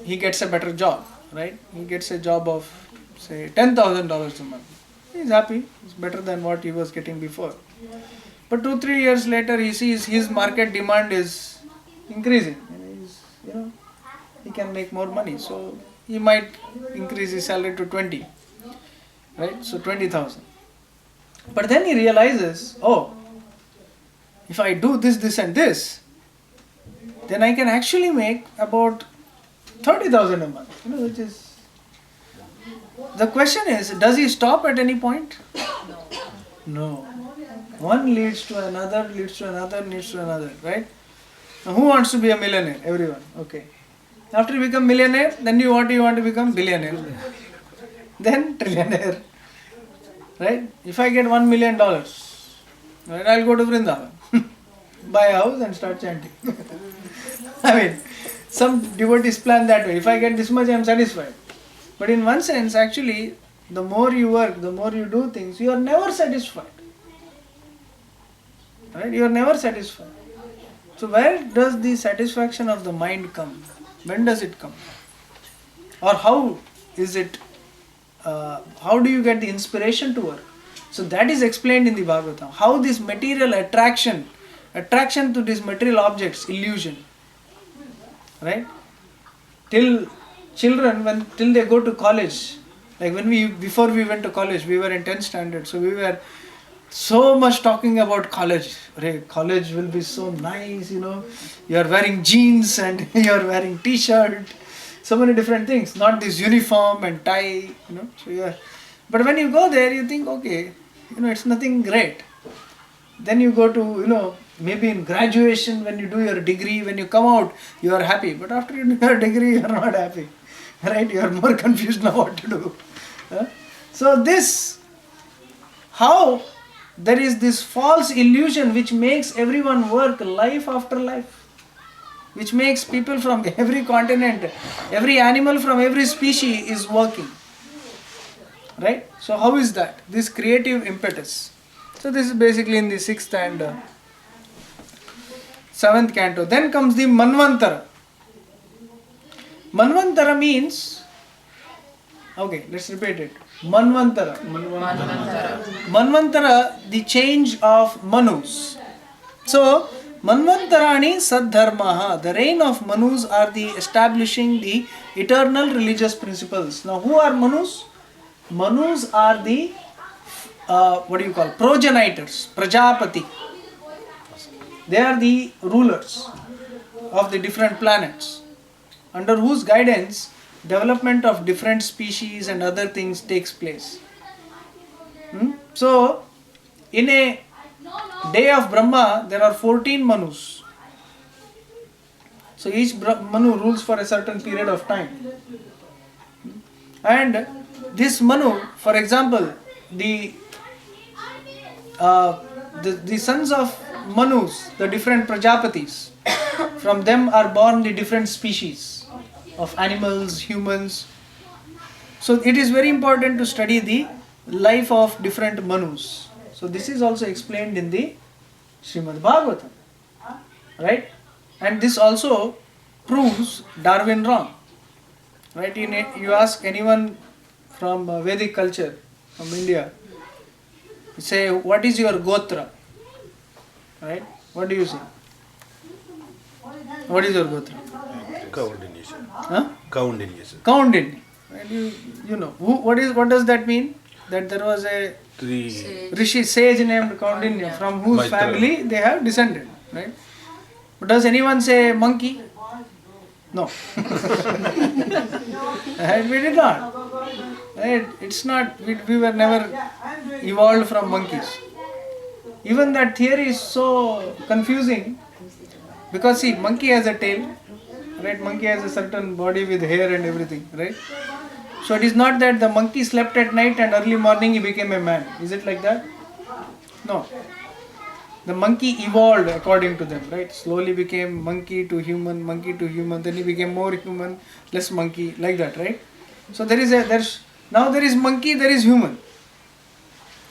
he gets a better job. Right? He gets a job of, say, $10,000 a month. He's happy. It's better than what he was getting before. But 2-3 years later, he sees his market demand is increasing. He can make more money. So he might increase his salary to 20. Right? So 20,000. But then he realizes, if I do this, this and this, then I can actually make about 30,000 a month. Which is... The question is, does he stop at any point? No. One leads to another, leads to another, leads to another, right? Now, who wants to be a millionaire? Everyone. Okay. After you become millionaire, then you want to become billionaire. Then trillionaire. Right? If I get $1 million, right, I'll go to Vrindavan, buy a house and start chanting. I mean, some devotees plan that way. If I get this much, I am satisfied. But in one sense, actually, the more you work, the more you do things, you are never satisfied. Right? You are never satisfied. So where does the satisfaction of the mind come? When does it come? Or how is it? How do you get the inspiration to work? So that is explained in the Bhagavatam. How this material attraction to these material objects, illusion. Right? Till children, till they go to college, like before we went to college, we were in 10th standard, so we were so much talking about college. College will be so nice, you are wearing jeans and you are wearing t-shirt, so many different things, not this uniform and tie, so but when you go there, you think, okay, it's nothing great. Then you go to, maybe in graduation, when you do your degree, when you come out, you are happy, but after you do your degree, you are not happy. Right? You are more confused now what to do. So how there is this false illusion which makes everyone work life after life, which makes people from every continent, every animal from every species is working. Right? So how is that? This creative impetus. So this is basically in the 6th and 7th canto. Then comes the Manvantara. Manvantara means, okay, let's repeat it. Manvantara. Manvantara, the change of Manus. So, Manvantarani Saddharmaha, the reign of Manus are the establishing the eternal religious principles. Now, who are Manus? Manus are the, progenitors, Prajapati. They are the rulers of the different planets, under whose guidance development of different species and other things takes place. So, in a day of Brahma, there are 14 Manus. So, each Manu rules for a certain period of time. And this Manu, for example, the sons of Manus, the different Prajapatis, from them are born the different species of animals, humans. So it is very important to study the life of different Manus. So this is also explained in the Srimad Bhagavatam, right? And this also proves Darwin wrong, right? You ask anyone from Vedic culture, from India, you say, what is your Gotra? Right? What do you say? What is your Gotra?
Kaundinya.
Huh?
Kaundinya.
Kaundinya. And you know, what does that mean? That there was a Rishi sage named Kaundinya, from whose
Maitra.
family they have descended, right? But does anyone say monkey? No. Right? We did not. Right? It's not, we were never evolved from monkeys. Even that theory is so confusing, because see, monkey has a tail, right? Monkey has a certain body with hair and everything, right? So it is not that the monkey slept at night and early morning he became a man. Is it like that? No. The monkey evolved according to them, right? Slowly became monkey to human, then he became more human, less monkey, like that, right? So now there is monkey, there is human,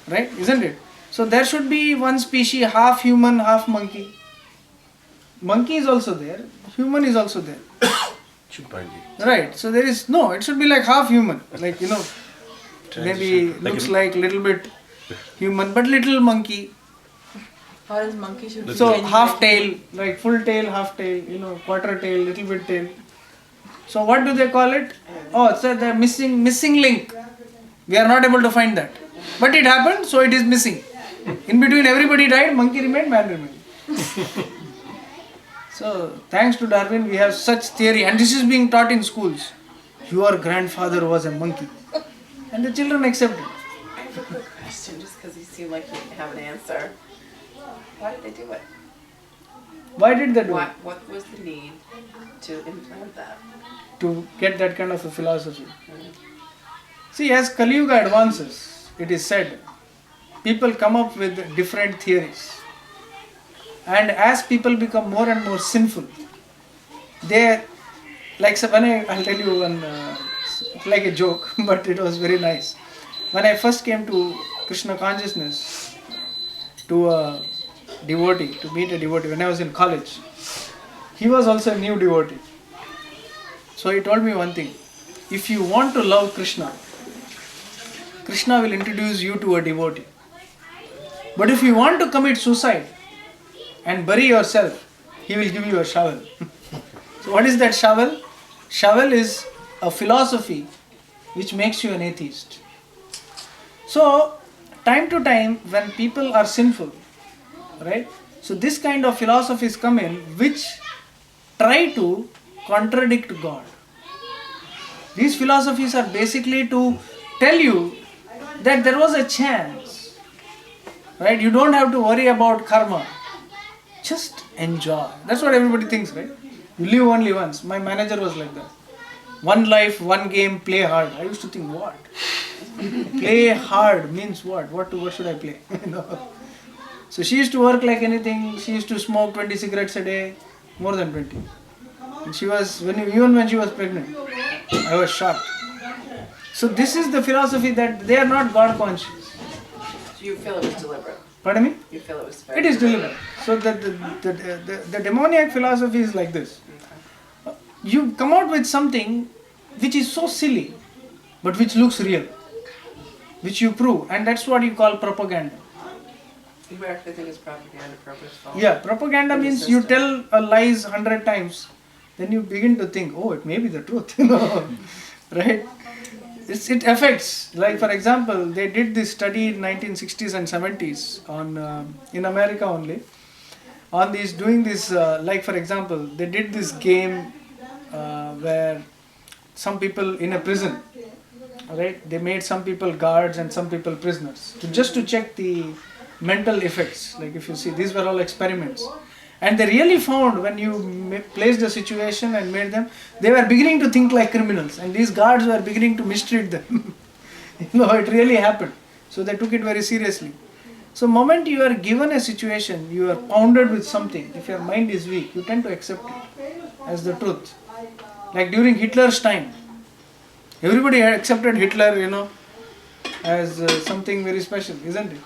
right? Isn't it? So there should be one species, half human, half monkey. Monkey is also there, human is also there.
Chimpanzee.
Right, so it should be like half human, like, maybe looks like little bit human, but little monkey.
Or else monkey should be
So
changed
half
like-
tail, like full tail, half tail, quarter tail, little bit tail. So what do they call it? Oh, it's the missing link. We are not able to find that. But it happened, so it is missing. In between everybody died, monkey remained, man remained. So thanks to Darwin, we have such theory, and this is being taught in schools. Your grandfather was a monkey. And the children accept it.
Question, just because you seem like you have an answer. Why did they do it?
Why did they do it?
What was the need to implant that?
To get that kind of a philosophy. See, as Kali Yuga advances, it is said, people come up with different theories. And as people become more and more sinful, I'll tell you one, like a joke, but it was very nice. When I first came to Krishna consciousness, to a devotee, to meet a devotee, when I was in college, he was also a new devotee. So he told me one thing, if you want to love Krishna, Krishna will introduce you to a devotee. But if you want to commit suicide and bury yourself, he will give you a shovel. So what is that shovel? Shovel is a philosophy which makes you an atheist. So time to time when people are sinful, right? So this kind of philosophies come in which try to contradict God. These philosophies are basically to tell you that there was a chance, right? You don't have to worry about karma. Just enjoy. That's what everybody thinks, right? You live only once. My manager was like that. One life, one game, play hard. I used to think, what? Play hard means what? What should I play? So she used to work like anything. She used to smoke 20 cigarettes a day, more than 20. And she was, even when she was pregnant, I was shocked. So this is the philosophy that they are not God conscious.
Do you feel it was deliberate?
Pardon me?
You feel it was very
It is deliberate. So the demoniac philosophy is like this. You come out with something which is so silly, but which looks real, which you prove, and that's what you call propaganda.
You actually think it's propaganda purposeful?
Yeah, propaganda
In the
means you
system.
tell a lies 100 times, then you begin to think, oh, it may be the truth, right? It affects. Like for example, they did this study in 1960s and 70s on in America only, on this doing this. Like for example, they did this game where some people in a prison, right? They made some people guards and some people prisoners just to check the mental effects. Like if you see, these were all experiments, and they really found when you placed the situation and made them, they were beginning to think like criminals, and these guards were beginning to mistreat them. It really happened. So they took it very seriously. So moment you are given a situation, you are pounded with something, if your mind is weak, you tend to accept it as the truth. Like during Hitler's time, everybody had accepted Hitler, as something very special, isn't it?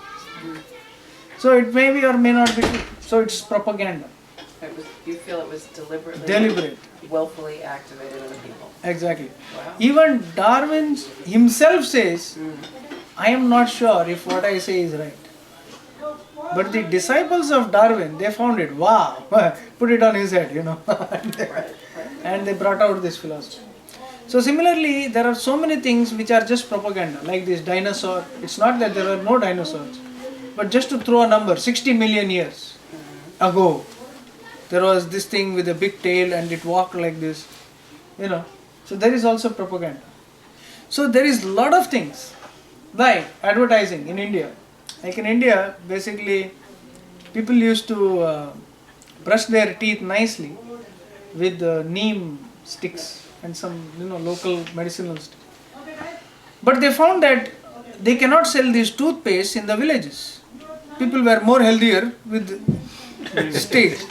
So it may be or may not be true. So it's propaganda.
You feel it was deliberately,
Deliberate.
willfully activated in the people.
Exactly.
Wow.
Even Darwin himself says, I am not sure if what I say is right. But the disciples of Darwin, they found it. Wow. Put it on his head,
Right.
And they brought out this philosophy. So similarly, there are so many things which are just propaganda, like this dinosaur. It's not that there were no dinosaurs, but just to throw a number, 60 million years ago, there was this thing with a big tail and it walked like this, So there is also propaganda. So there is a lot of things, like advertising in India. Like in India, basically, people used to brush their teeth nicely with neem sticks and some local medicinal stuff. But they found that they cannot sell these toothpaste in the villages. People were more healthier with sticks.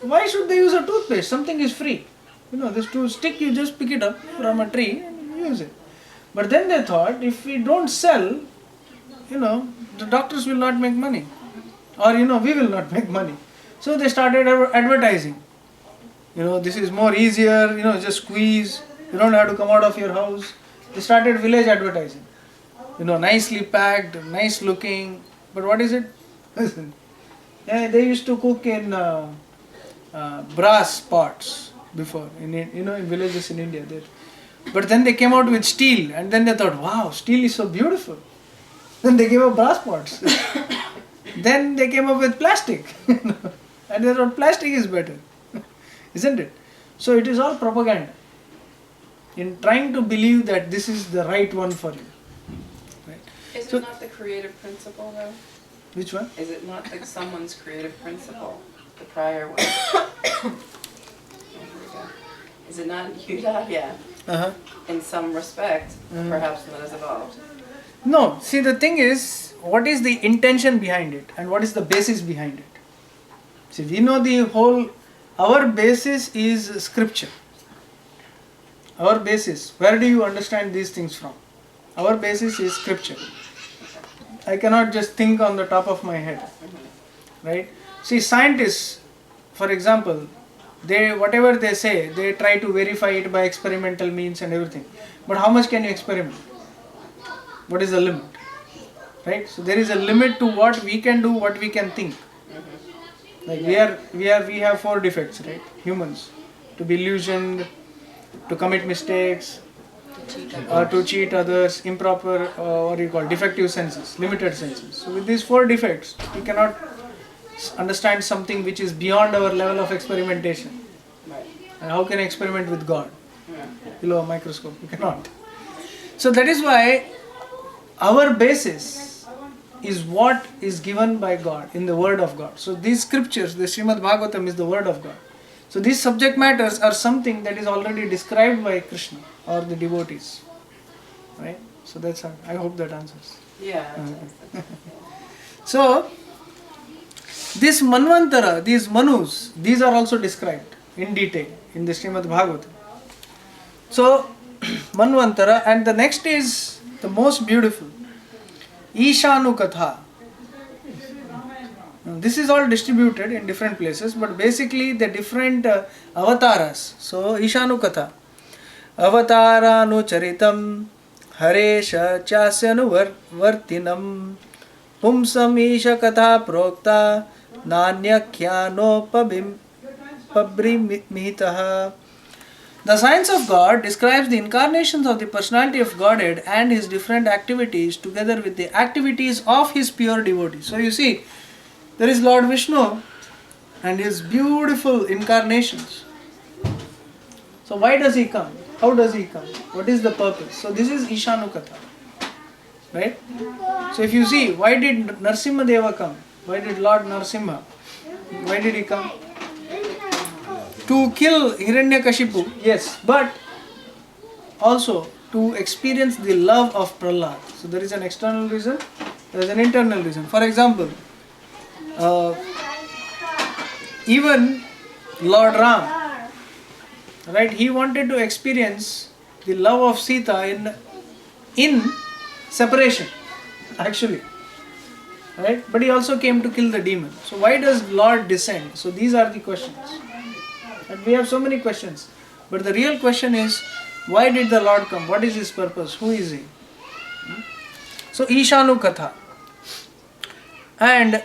Why should they use a toothpaste? Something is free. This stick, you just pick it up from a tree and use it. But then they thought, if we don't sell, the doctors will not make money. Or, we will not make money. So they started advertising. This is more easier, just squeeze. You don't have to come out of your house. They started village advertising. Nicely packed, nice looking. But what is it? Yeah, they used to cook in brass pots before, in villages in India. But then they came out with steel, and then they thought, wow, steel is so beautiful. Then they gave up brass pots. Then they came up with plastic. And they thought plastic is better. Isn't it? So it is all propaganda. In trying to believe that this is the right one for you. Right?
Is
So-
it not the creative principle, though?
Which one?
Is it not like someone's creative principle? The prior one. Oh, here we go. Is it not Yuda? Yeah.
Uh-huh.
In some respect, perhaps not as evolved.
No, see the thing is, what is the intention behind it and what is the basis behind it? See, we know our basis is scripture. Our basis, where do you understand these things from? Our basis is scripture. I cannot just think on the top of my head, right? See, scientists, for example, whatever they say, they try to verify it by experimental means and everything. But how much can you experiment? What is the limit? Right? So there is a limit to what we can do, what we can think. Like we have 4 defects, right? Humans. To be illusioned, to commit mistakes, to cheat others, improper, defective senses, limited senses. So with these 4 defects, we cannot understand something which is beyond our level of experimentation.
Right.
And how can I experiment with God?
Yeah.
Below a microscope, you cannot. So that is why our basis is what is given by God in the Word of God. So these scriptures, the Srimad Bhagavatam is the Word of God. So these subject matters are something that is already described by Krishna or the devotees. Right? So that's how, I hope that answers.
Yeah.
So this Manvantara, these Manus, these are also described in detail in the Srimad Bhagavatam. So Manvantara, and the next is the most beautiful. Ishanu Katha. This is all distributed in different places, but basically the different avatars. So Ishanu Katha. Avataranucharitam Haresha Chasyanu Vartinam Pumsam Isha Katha Prokta Nanyakhyano Pabrimitaha. The science of God describes the incarnations of the personality of Godhead and his different activities together with the activities of his pure devotees. So you see, there is Lord Vishnu and his beautiful incarnations. So why does he come? How does he come? What is the purpose? So this is Ishanu Katha. Right? So if you see, why did Narsimha Deva come? Why did Lord Narsimha? Why did he come? To kill Hiranyakashipu, yes, but also to experience the love of Prahlad. So there is an external reason, there is an internal reason. For example, even Lord Ram, right? He wanted to experience the love of Sita in separation, actually, right? But he also came to kill the demon. So why does Lord descend? So these are the questions. And we have so many questions, but the real question is, why did the Lord come? What is his purpose? Who is he? So Ishanu Katha. And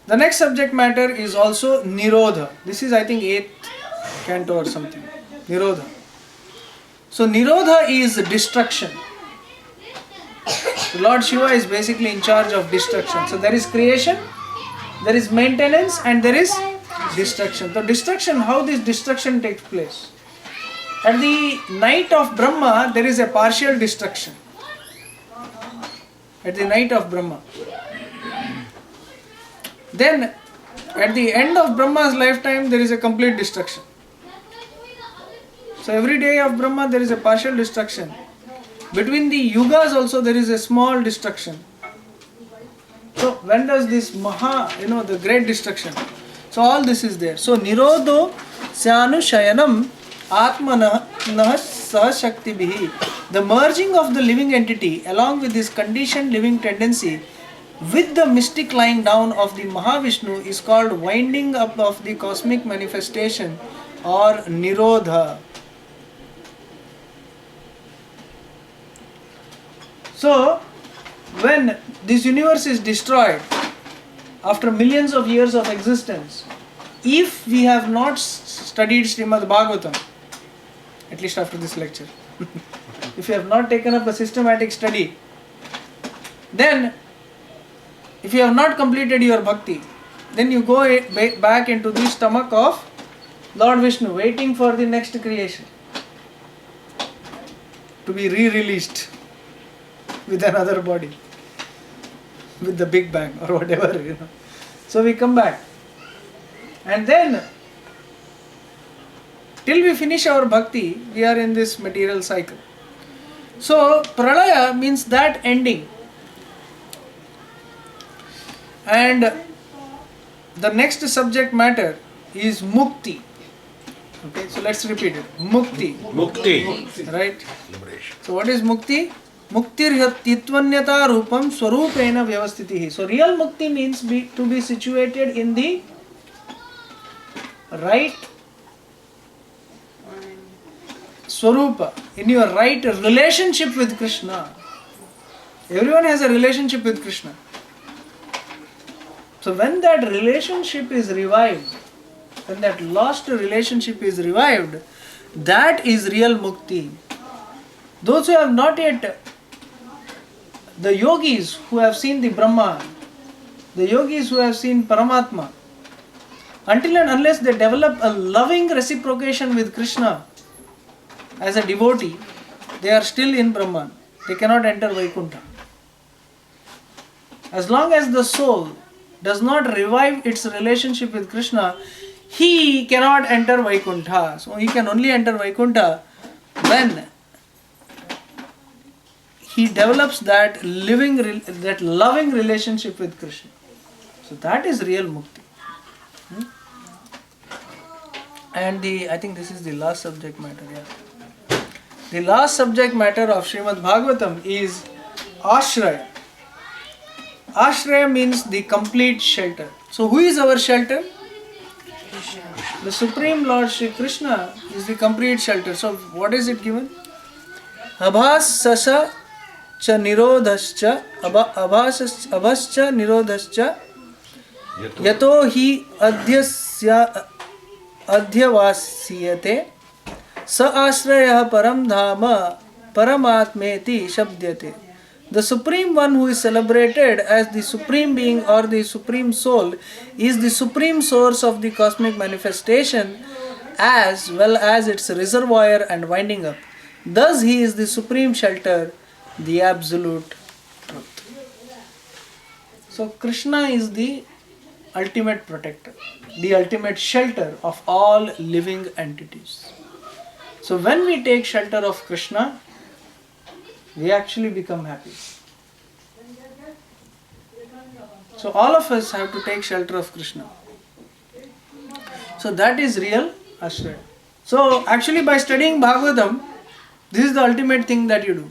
the next subject matter is also Nirodha. This is, I think, 8th canto or something. Nirodha. So Nirodha is destruction. Lord Shiva is basically in charge of destruction. So there is creation, there is maintenance, and there is destruction. So destruction, how this destruction takes place? At the night of Brahma, there is a partial destruction. At the night of Brahma. Then, at the end of Brahma's lifetime, there is a complete destruction. So every day of Brahma, there is a partial destruction. Between the yugas also, there is a small destruction. So when does this the great destruction? So all this is there. So Nirodho Syanu Shayanam Atmanah Sahashakti Bihi. The merging of the living entity along with this conditioned living tendency with the mystic lying down of the Mahavishnu is called winding up of the cosmic manifestation or Nirodha. So when this universe is destroyed after millions of years of existence, if we have not studied Srimad Bhagavatam, at least after this lecture, if you have not taken up a systematic study, then if you have not completed your bhakti, then you go back into the stomach of Lord Vishnu, waiting for the next creation to be re-released with another body, with the Big Bang or whatever, So we come back. And then, till we finish our bhakti, we are in this material cycle. So, pralaya means that ending. And the next subject matter is mukti. Okay, so let's repeat it. Mukti.
Mukti.
Right?
Liberation.
So what is mukti? Muktir titvanyata rupam swarupena vyavastitihi. So real mukti means to be situated in the right swarupa, in your right relationship with Krishna. Everyone has a relationship with Krishna. So when that relationship is revived, when that lost relationship is revived, that is real mukti. Those who have not yet, the yogis who have seen the Brahman, the yogis who have seen Paramatma, until and unless they develop a loving reciprocation with Krishna as a devotee, they are still in Brahman. They cannot enter Vaikuntha. As long as the soul does not revive its relationship with Krishna, he cannot enter Vaikuntha. So he can only enter Vaikuntha when he develops that loving relationship with Krishna. So that is real mukti. And I think this is the last subject matter. Yeah. The last subject matter of Srimad Bhagavatam is Ashraya. Ashraya means the complete shelter. So who is our shelter? The Supreme Lord Shri Krishna is the complete shelter. So what is it given? Abhasasa cha nirodhascha abhascha nirodhascha yato hi adhyavasyate sa ashrayah param dhama paramatmeti shabdyate. The Supreme One who is celebrated as the Supreme Being or the Supreme Soul is the Supreme Source of the cosmic manifestation as well as its reservoir and winding up. Thus He is the Supreme Shelter, the Absolute Truth. So Krishna is the ultimate protector, the ultimate shelter of all living entities. So when we take shelter of Krishna, we actually become happy. So all of us have to take shelter of Krishna. So that is real Ashraya. So actually by studying Bhagavatam, this is the ultimate thing that you do.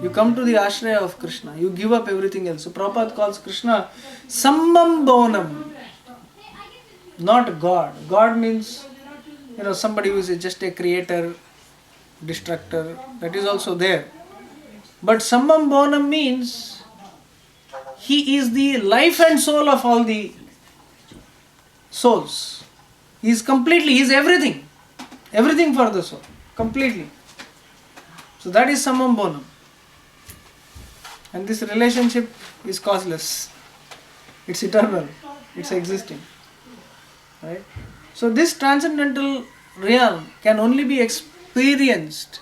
You come to the Ashraya of Krishna. You give up everything else. So Prabhupada calls Krishna Sambam Bonam. Not God. God means, somebody who is just a creator, destructor, that is also there. But Sambam Bonam means He is the life and soul of all the souls. He is completely, He is everything. Everything for the soul. Completely. So that is Sambam Bonam. And this relationship is causeless. It's eternal. It's existing. Right? So this transcendental realm can only be experienced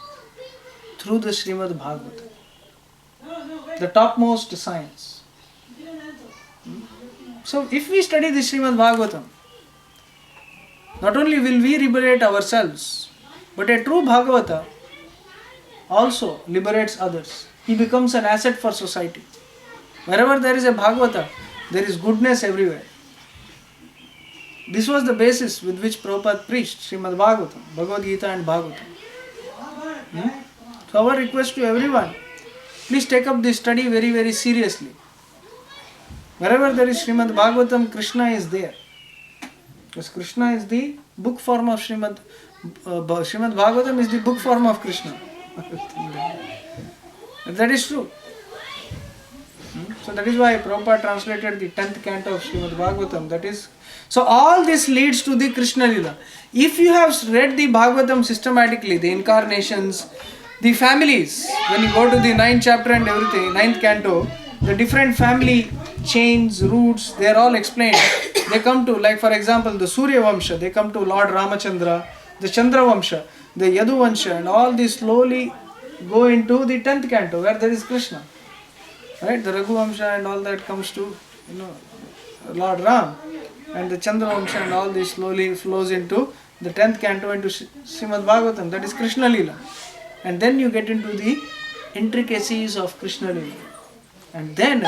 through the Srimad Bhagavatam, the topmost science. So if we study the Srimad Bhagavatam, not only will we liberate ourselves, but a true Bhagavata also liberates others. He becomes an asset for society. Wherever there is a Bhagavata, there is goodness everywhere. This was the basis with which Prabhupada preached Srimad Bhagavatam, Bhagavad Gita and Bhagavatam. So our request to everyone, please take up this study very, very seriously. Wherever there is Srimad Bhagavatam, Krishna is there. Because Krishna is the book form of Srimad Bhagavatam is the book form of Krishna. That is true. So that is why Prabhupada translated the 10th canto of Srimad Bhagavatam. That is, so all this leads to the Krishna Lila. If you have read the Bhagavatam systematically, the incarnations, the families, when you go to the 9th chapter and everything, 9th canto, the different family chains, roots, they are all explained. They come to, like for example, the Surya Vamsha, they come to Lord Ramachandra, the Chandra Vamsha, the Yadu Vamsha, and all these slowly go into the 10th canto where there is Krishna. Right? The Raghu Vamsha and all that comes to Lord Ram, and the Chandra Vamsha and all this slowly flows into the 10th canto into Srimad Bhagavatam, that is Krishna Lila. And then you get into the intricacies of Krishna Lila. And then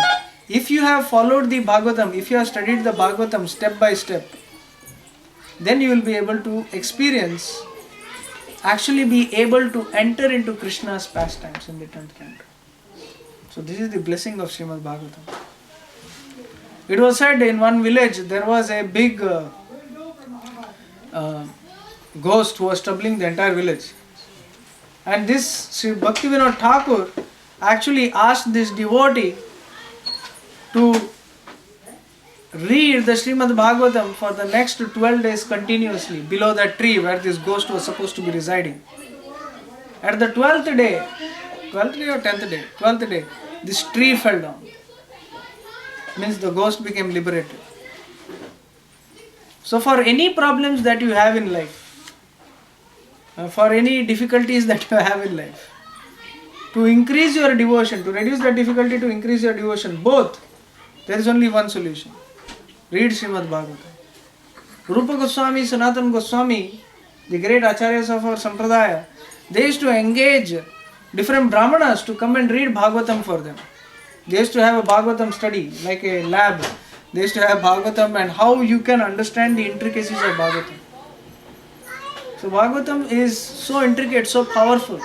if you have followed the Bhagavatam, if you have studied the Bhagavatam step by step, then you will be able to experience, actually be able to enter into Krishna's pastimes in the 10th canto. So this is the blessing of Srimad Bhagavatam. It was said in one village there was a big ghost who was troubling the entire village. And this Sri Bhaktivinoda Thakur actually asked this devotee to read the Srimad Bhagavatam for the next 12 days continuously below that tree where this ghost was supposed to be residing. At the 12th day or 10th day? 12th day, this tree fell down. Means the ghost became liberated. So for any problems that you have in life, for any difficulties that you have in life, to increase your devotion, to reduce the difficulty, to increase your devotion, both, there is only one solution. Read Srimad Bhagavatam. Rupa Goswami, Sanatana Goswami, the great acharyas of our sampradaya, they used to engage different brahmanas to come and read Bhagavatam for them. They used to have a Bhagavatam study, like a lab. They used to have Bhagavatam and how you can understand the intricacies of Bhagavatam. So Bhagavatam is so intricate, so powerful.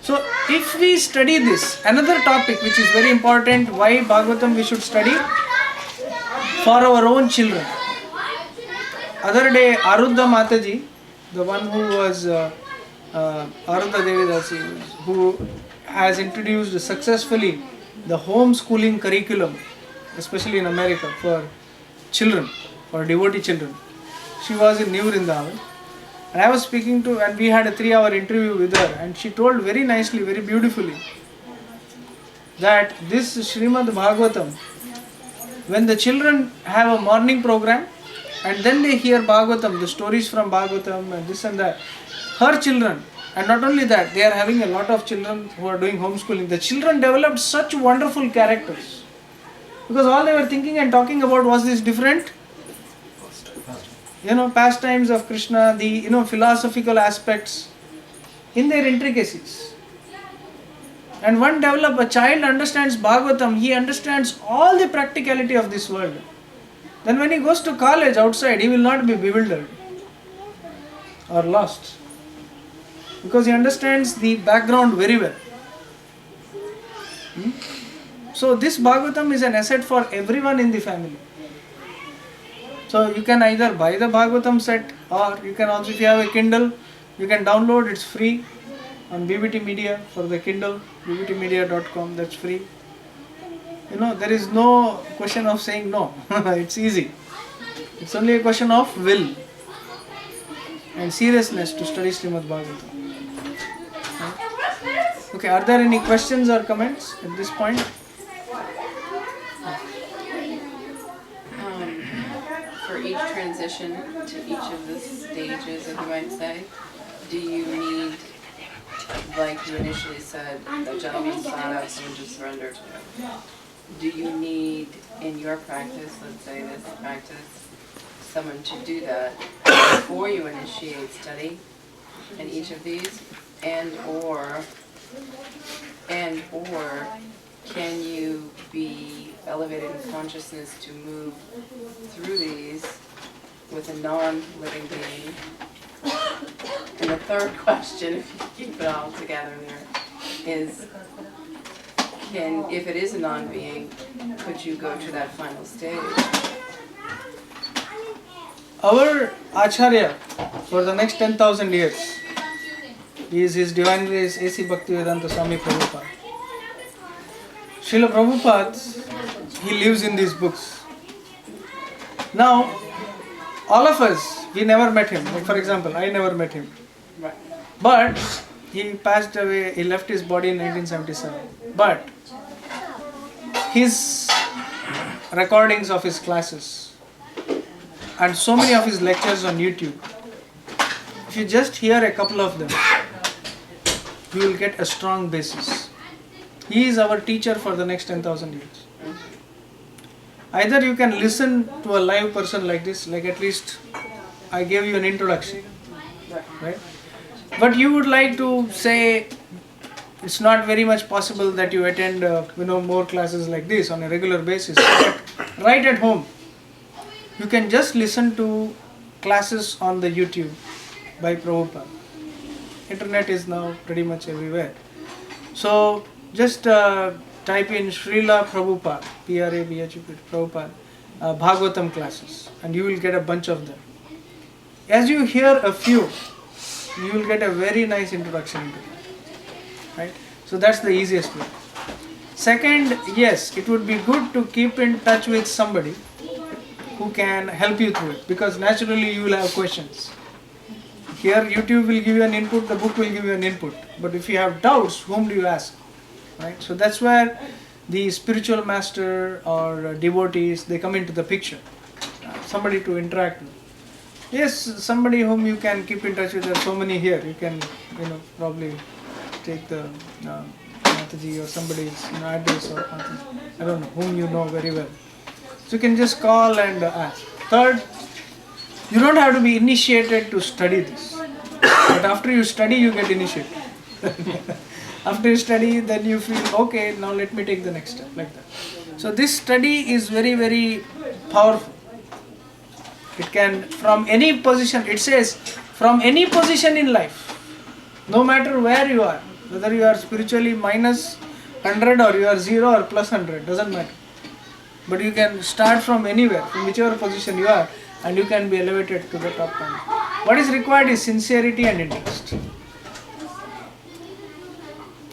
So So if we study this, another topic which is very important, why Bhagavatam we should study? For our own children. Other day, Arudha Mataji, the one who was Arudha Devidasi, who has introduced successfully the homeschooling curriculum, especially in America, for children, for devotee children. She was in New Vrindavan. And I was speaking to, and we had a 3-hour interview with her, and she told very nicely, very beautifully, that this Srimad Bhagavatam, when the children have a morning program, and then they hear Bhagavatam, the stories from Bhagavatam and this and that, her children, and not only that, they are having a lot of children who are doing homeschooling. The children developed such wonderful characters. Because all they were thinking and talking about was this different, pastimes of Krishna, the, philosophical aspects in their intricacies. And a child understands Bhagavatam, he understands all the practicality of this world. Then when he goes to college outside, he will not be bewildered or lost. Because he understands the background very well. So this Bhagavatam is an asset for everyone in the family. So you can either buy the Bhagavatam set, or you can also, if you have a Kindle, you can download, it's free on BBT Media for the Kindle, bbtmedia.com, that's free. There is no question of saying no. It's easy. It's only a question of will and seriousness to study Srimad Bhagavatam. Okay, are there any questions or comments at this point?
For each transition to each of the stages, if you might say, do you need, like you initially said, the gentleman sought out someone to surrender to? Do you need, in your practice, let's say this practice, someone to do that before you initiate study in each of these? And or can you be elevated in consciousness to move through these with a non-living being? And the third question, if you keep it all together there, is if it is a non-being, could you go to that final stage?
Our Acharya for the next 10,000 years is His Divine Grace A.C. Bhaktivedanta Swami Prabhupada. Srila Prabhupada, he lives in these books. Now, all of us, we never met him. Like for example, I never met him.
Right.
But he passed away, he left his body in 1977. But his recordings of his classes and so many of his lectures on YouTube, if you just hear a couple of them, you will get a strong basis. He is our teacher for the next 10,000 years. Either you can listen to a live person like this, like at least I gave you an introduction, right? But you would like to say it's not very much possible that you attend more classes like this on a regular basis. But right at home, you can just listen to classes on the YouTube by Prabhupada. Internet is now pretty much everywhere. So just type in Srila Prabhupada, Prabhupada, Bhagavatam classes, and you will get a bunch of them. As you hear a few, you will get a very nice introduction into that. Right? So that's the easiest way. Second, yes, it would be good to keep in touch with somebody who can help you through it, because naturally you will have questions. Here YouTube will give you an input, the book will give you an input. But if you have doubts, whom do you ask? Right? So that's where the spiritual master or devotees, they come into the picture. Somebody to interact with. Yes, somebody whom you can keep in touch with. There are so many here. You can, probably take the Mataji or somebody's address or something. I don't know, whom you know very well. So you can just call and ask. Third, you don't have to be initiated to study this. But after you study, you get initiated. After you study, then you feel, okay, now let me take the next step, like that. So this study is very, very powerful. It can, from any position, it says, from any position in life, no matter where you are, Whether you are spiritually minus 100 or you are 0 or plus 100, doesn't matter. But you can start from anywhere, from whichever position you are, and you can be elevated to the top point. What is required is sincerity and interest.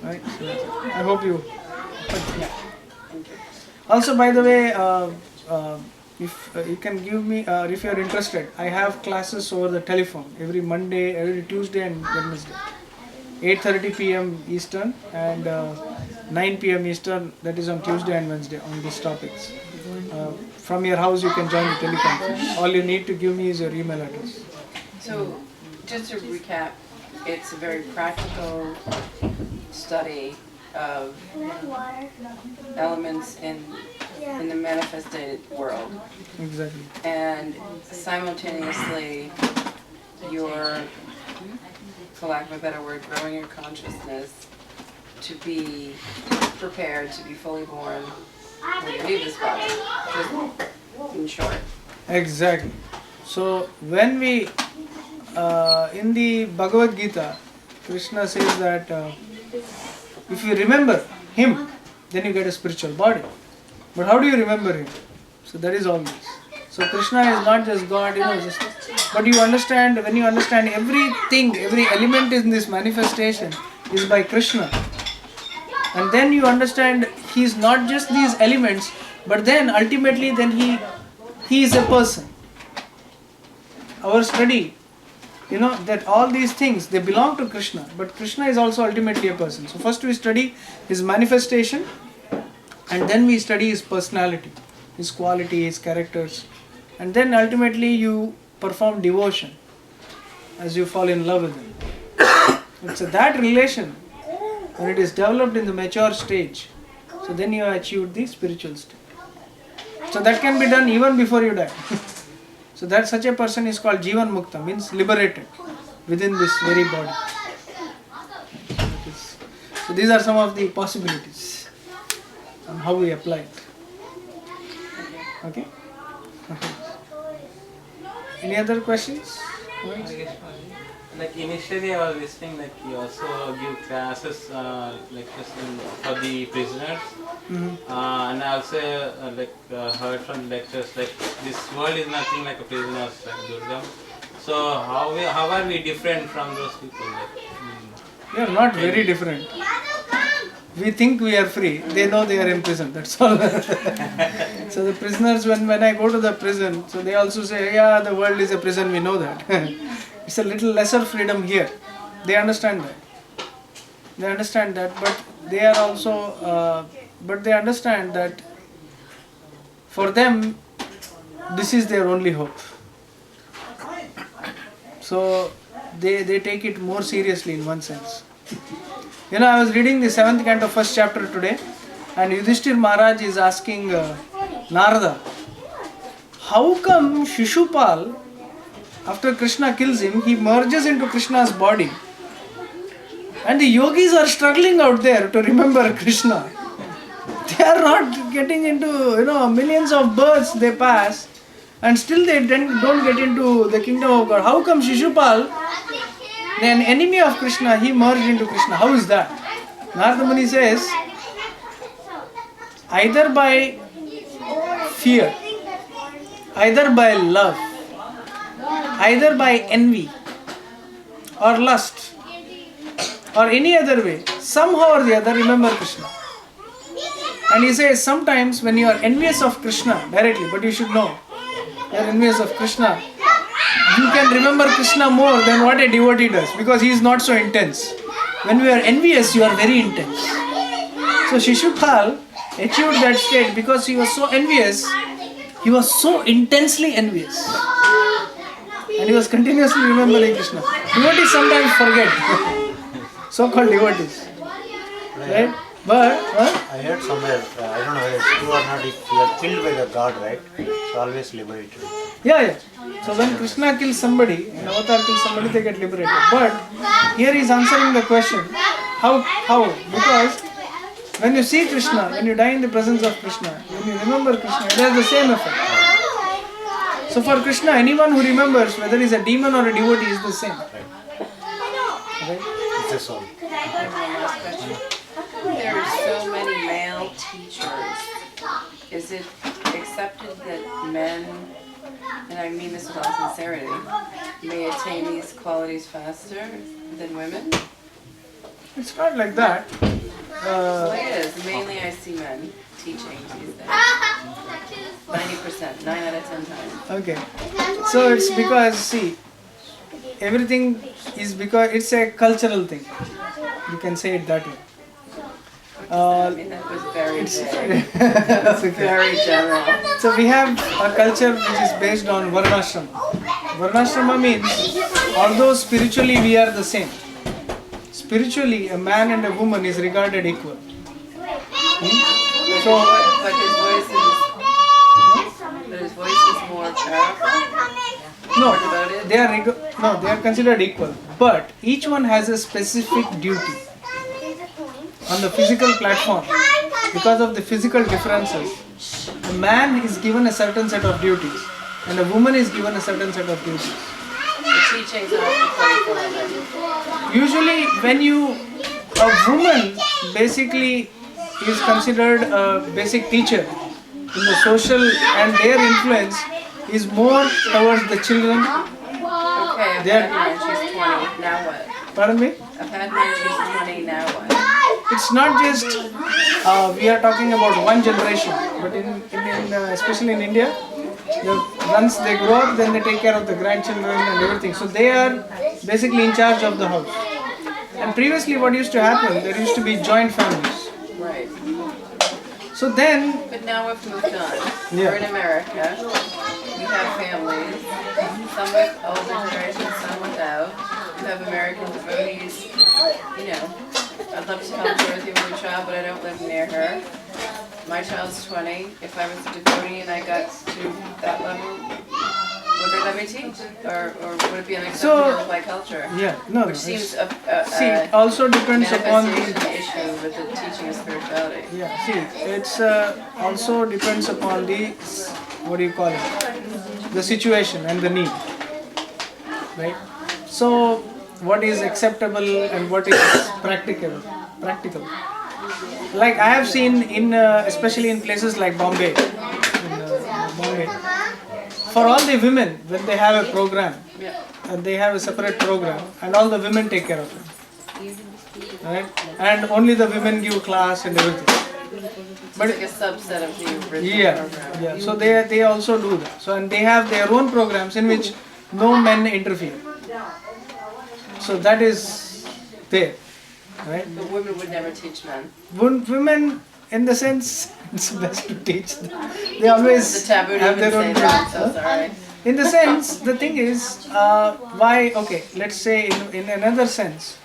Right? So I hope you. Yeah. Also, by the way, if you can give me, if you are interested, I have classes over the telephone every Monday, every Tuesday and Wednesday. 8:30 p.m. Eastern and 9 p.m. Eastern, that is on Tuesday and Wednesday on these topics. From your house you can join the teleconference. All you need to give me is your email address.
So, just to recap, it's a very practical study of elements in the manifested world.
Exactly.
And simultaneously, you're, for lack of a better word, growing your consciousness to be prepared to be fully born when you leave this body. Just in short.
Exactly. So when we, in the Bhagavad Gita, Krishna says that if you remember him, then you get a spiritual body. But how do you remember him? So that is all this. So Krishna is not just God, but you understand, when you understand everything, every element in this manifestation is by Krishna. And then you understand he is not just these elements, but then ultimately then he is a person. Our study, that all these things, they belong to Krishna, but Krishna is also ultimately a person. So first we study his manifestation, and then we study his personality, his quality, his characters, and then ultimately you perform devotion as you fall in love with him. It's that relation, when it is developed in the mature stage, so then you have achieved the spiritual state. So that can be done even before you die. So that such a person is called Jivan Mukta, means liberated within this very body. So these are some of the possibilities and how we apply it. Okay? Any other questions?
Like initially I was listening, like you also give classes for the prisoners, and I also heard from lectures like this world is nothing like a prisoners like Durgam. So how are we different from those people?
We are not very different. We think we are free. They know they are in prison. That's all. So the prisoners, when I go to the prison, so they also say, yeah, the world is a prison. We know that. It's a little lesser freedom here. They understand that. But they are also, but they understand that for them, this is their only hope. So they take it more seriously in one sense. I was reading the 7th canto, 1st chapter today, and Yudhishthir Maharaj is asking Narada, how come Shishupal, after Krishna kills him, he merges into Krishna's body, and the yogis are struggling out there to remember Krishna. They are not getting into, millions of births they pass, and still they don't get into the kingdom of God. How come Shishupal, an enemy of Krishna, he merged into Krishna? How is that? Narada Muni says, either by fear, either by love, either by envy or lust or any other way, somehow or the other remember Krishna. And he says sometimes when you are envious of Krishna directly, but you should know, you are envious of Krishna, you can remember Krishna more than what a devotee does, because he is not so intense. When we are envious, you are very intense. So Shishupal achieved that state because he was so envious, he was so intensely envious. And he was continuously remembering Krishna. Devotees sometimes forget. So-called devotees. Right? But,
I heard somewhere, I don't know whether it's true or not, if you are killed by the god, right, it's always liberated.
Yeah. So when Krishna kills somebody, an avatar kills somebody, they get liberated. But here he is answering the question, how? Because when you see Krishna, when you die in the presence of Krishna, when you remember Krishna, it has the same effect. So for Krishna, anyone who remembers, whether he is a demon or a devotee, is the same. Right?
It's a soul.
question. There are so many male teachers. Is it accepted that men, and I mean this with all sincerity, may attain these qualities faster than women?
It's not like that.
Well, it is. Mainly I see men teaching these days. 90%, 9 out of 10 times.
Okay. So it's because, see, everything is because it's a cultural thing. You can say it that way.
I mean, that was very
It's
vague.
That's okay.
Very general.
So we have a culture which is based on Varnashrama. Varnashrama means, although spiritually we are the same, spiritually a man and a woman is regarded equal. So
But his voice is more powerful.
no,
Devoted.
they are considered equal, but each one has a specific duty. On the physical platform, because of the physical differences, a man is given a certain set of duties and a woman is given a certain set of duties.
The teachings are for women.
Usually a woman basically is considered a basic teacher in the social, and their influence is more towards the children.
Okay, I've
They're-
had mine, she's 20, now what?
Pardon me?
I've had mine, she's 20, now what?
It's not just we are talking about one generation, but especially in India, once they grow up, then they take care of the grandchildren and everything. So they are basically in charge of the house. And previously, what used to happen, there used to be joint families.
Right.
So then,
But now we've moved on.
Yeah.
We're in America. We have families, some with older generations, some without. We have American devotees. You know, I'd love to help Dorothy with her child, but I don't live near her. My child's 20. If I was a devotee and I got to that level, would they let me teach? Or would it be unacceptable by culture?
yeah, no,
Which seems a
see, it also depends upon
manifestation
the,
issue with the teaching of spirituality.
yeah, see, it's also depends upon the, what do you call it, the situation and the need, right? So, what is acceptable and what is practical. Like I have seen in, especially in places like Bombay, for all the women, when they have a program,
Yeah.
they have a separate program, and all the women take care of it, right? And only the women give class and everything.
But it's like a subset of the original
Yeah,
program.
yeah. So they also do that. So and they have their own programs in which no men interfere. So that is there, right?
But women would never teach men.
Women, in the sense, it's best to teach them. They always
The taboo to
have
even
their
say
own
that, I'm
programs.
so sorry.
In the sense, the thing is, why? Okay, let's say in another sense,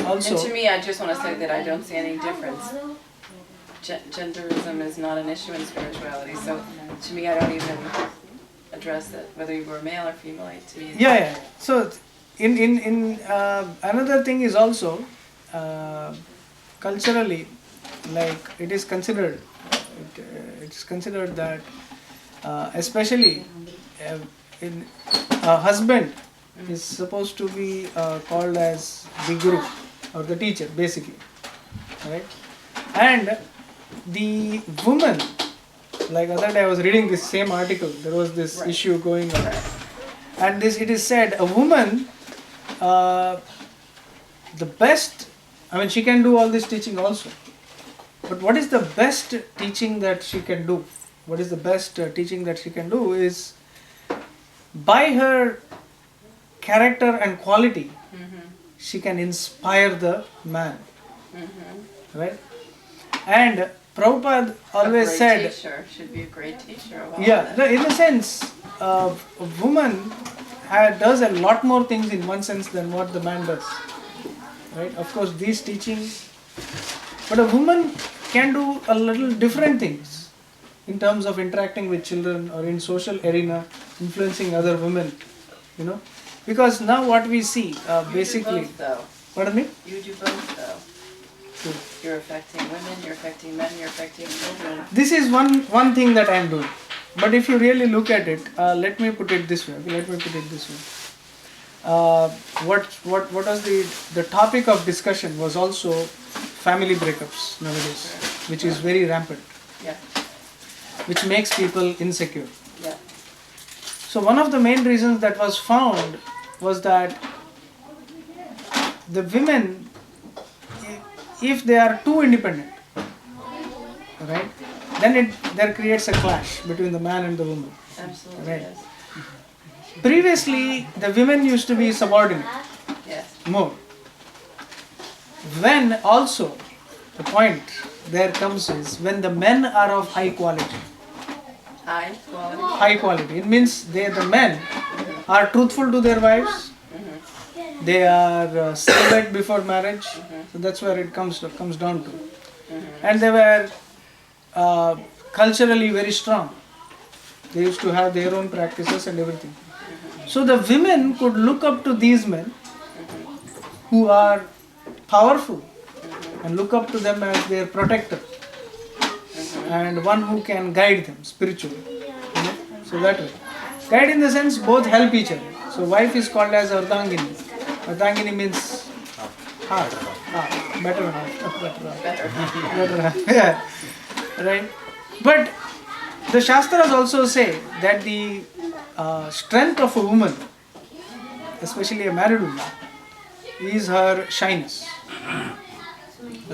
also.
And to me, I just want to say that I don't see any difference. Genderism is not an issue in spirituality, so to me, I don't even address it, whether you were male or female. To me,
Yeah. So, in another thing is also culturally, like it is considered, it's considered that especially in a husband is supposed to be called as the guru or the teacher, basically, right? And the woman, like other day I was reading this same article, there was this issue going on, and it is said a woman, the best, I mean she can do all this teaching also, but what is the best teaching that she can do? What is the best teaching that she can do is by her character and quality, she can inspire the man, right? And Prabhupada always
a great
said,
teacher should be a great teacher. Of all
yeah,
that.
in a sense, a woman does a lot more things in one sense than what the man does, right? Of course, these teachings, but a woman can do a little different things in terms of interacting with children or in social arena, influencing other women, you know, because now what we see basically.
You do both, though.
Pardon me?
You do both, though.
True.
You're affecting women, you're affecting men, you're affecting children.
This is one thing that I am doing. But if you really look at it, let me put it this way. What was the topic of discussion was also family breakups nowadays, which is very rampant,
Yeah,
which makes people insecure.
yeah.
So one of the main reasons that was found was that the women, if they are too independent, right, then there creates a clash between the man and the woman.
Absolutely,
Right.
yes.
Previously, the women used to be subordinate
Yes.
more. When also, the point there comes is when the men are of high quality.
High quality.
High quality. It means the men are truthful to their wives. They are celibate before marriage. So that's where it comes down to. And they were culturally very strong. They used to have their own practices and everything. So the women could look up to these men who are powerful and look up to them as their protector and one who can guide them spiritually. You know? So that way. Guide in the sense both help each other. So wife is called as Ardhangini. Ardhangini means half. Better half. Better half. Yeah. Right? But the Shastras also say that the strength of a woman, especially a married woman, is her shyness.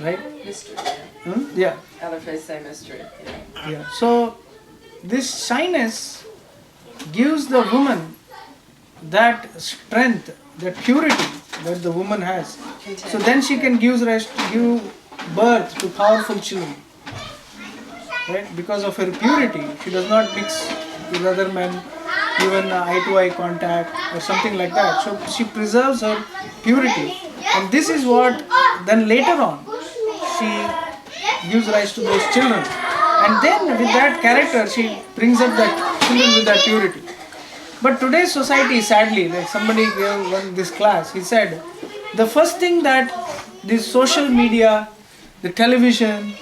Right?
Mystery.
Yeah.
Other phrase say mystery. Yeah.
Yeah. So this shyness gives the woman that strength, that purity that the woman has. So then she can give birth to powerful children. Right? Because of her purity, she does not mix with other men, even eye-to-eye contact or something like that. So she preserves her purity, and this is what then later on she gives rise to those children. And then with that character, she brings up that children with that purity. But today's society, sadly, like somebody gave this class, he said, the first thing that this social media, the television,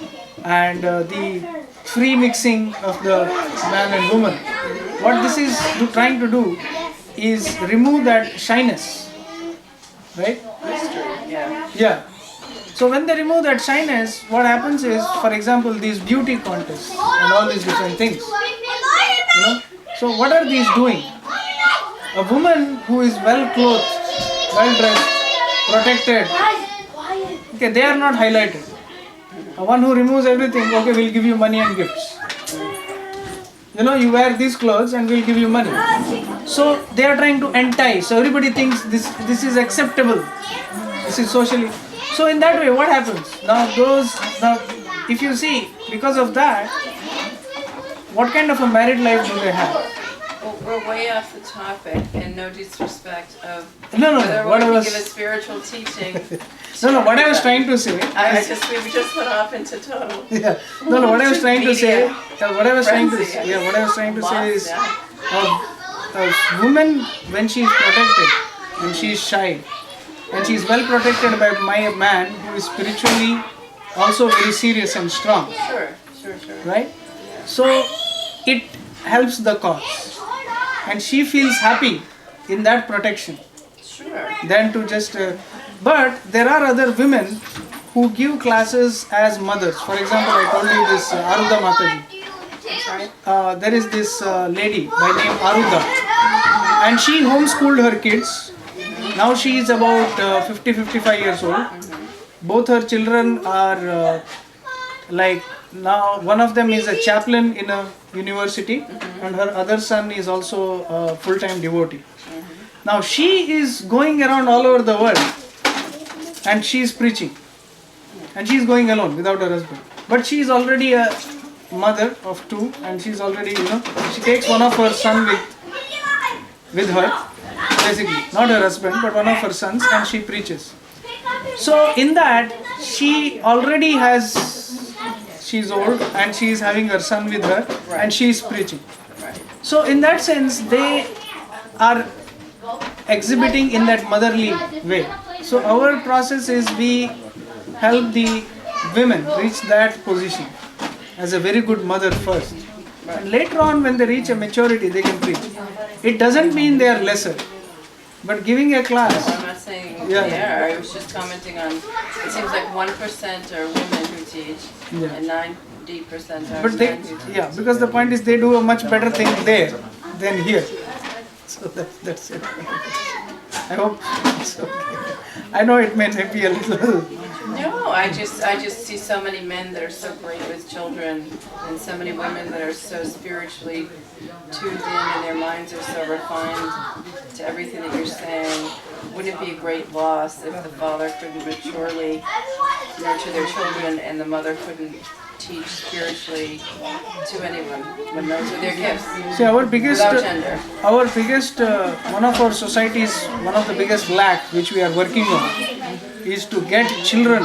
and the free mixing of the man and woman, what this is trying to do is remove that shyness, right?
Yeah.
Yeah. So when they remove that shyness, what happens is, for example, these beauty contests and all these different things. You know? So what are these doing? A woman who is well clothed, well dressed, protected, okay, they are not highlighted. A one who removes everything, okay, we'll give you money and gifts. You know, you wear these clothes and we'll give you money. So they are trying to entice. So everybody thinks this is acceptable. This is socially. So in that way, what happens? Now if you see, because of that, what kind of a married life do they have?
Well, we're way off the topic, and no disrespect of
No,
whether
what I
one
was,
can give a spiritual teaching.
no, what I was trying to say.
We just went off into total.
Yeah. No, what I was trying to say. What I was trying to
Frenzy.
say. Yeah, what I was trying to say is,
Yeah.
a woman when she is protected and she is shy and she is well protected by my man who is spiritually also very serious and strong,
Sure.
right? So it helps the cause and she feels happy in that protection
Sure.
than to just but there are other women who give classes as mothers. For example, I told you this Aruda Mataji.
Sorry.
There is this lady by name Aruda, and she homeschooled her kids. Now she is about 50-55 years old. Both her children are now one of them is a chaplain in a university, and her other son is also a full-time devotee. Now she is going around all over the world and she is preaching, and she is going alone without her husband. But she is already a mother of two, and she is already, she takes one of her son with her, basically not her husband but one of her sons, and she preaches. So in that she already she's old and she is having her son with her, and she is preaching. So in that sense they are exhibiting in that motherly way. So our process is we help the women reach that position as a very good mother first, and later on when they reach a maturity they can preach. It doesn't mean they are lesser. But giving a class,
I'm not saying
Yeah.
they are, I was just commenting on, it seems like 1% are women who teach,
Yeah.
and 90% are
but they,
men who teach.
yeah, because the point is they do a much better thing there than here. So that's it. I hope it's okay. I know it may be a little.
No, I just see so many men that are so great with children, and so many women that are so spiritually tuned in, and their minds are so refined to everything that you're saying. Wouldn't it be a great loss if the father couldn't maturely nurture their children and the mother couldn't teach spiritually to anyone when those are their gifts,
See, our biggest, one of our societies, one of the biggest lack which we are working on is to get children,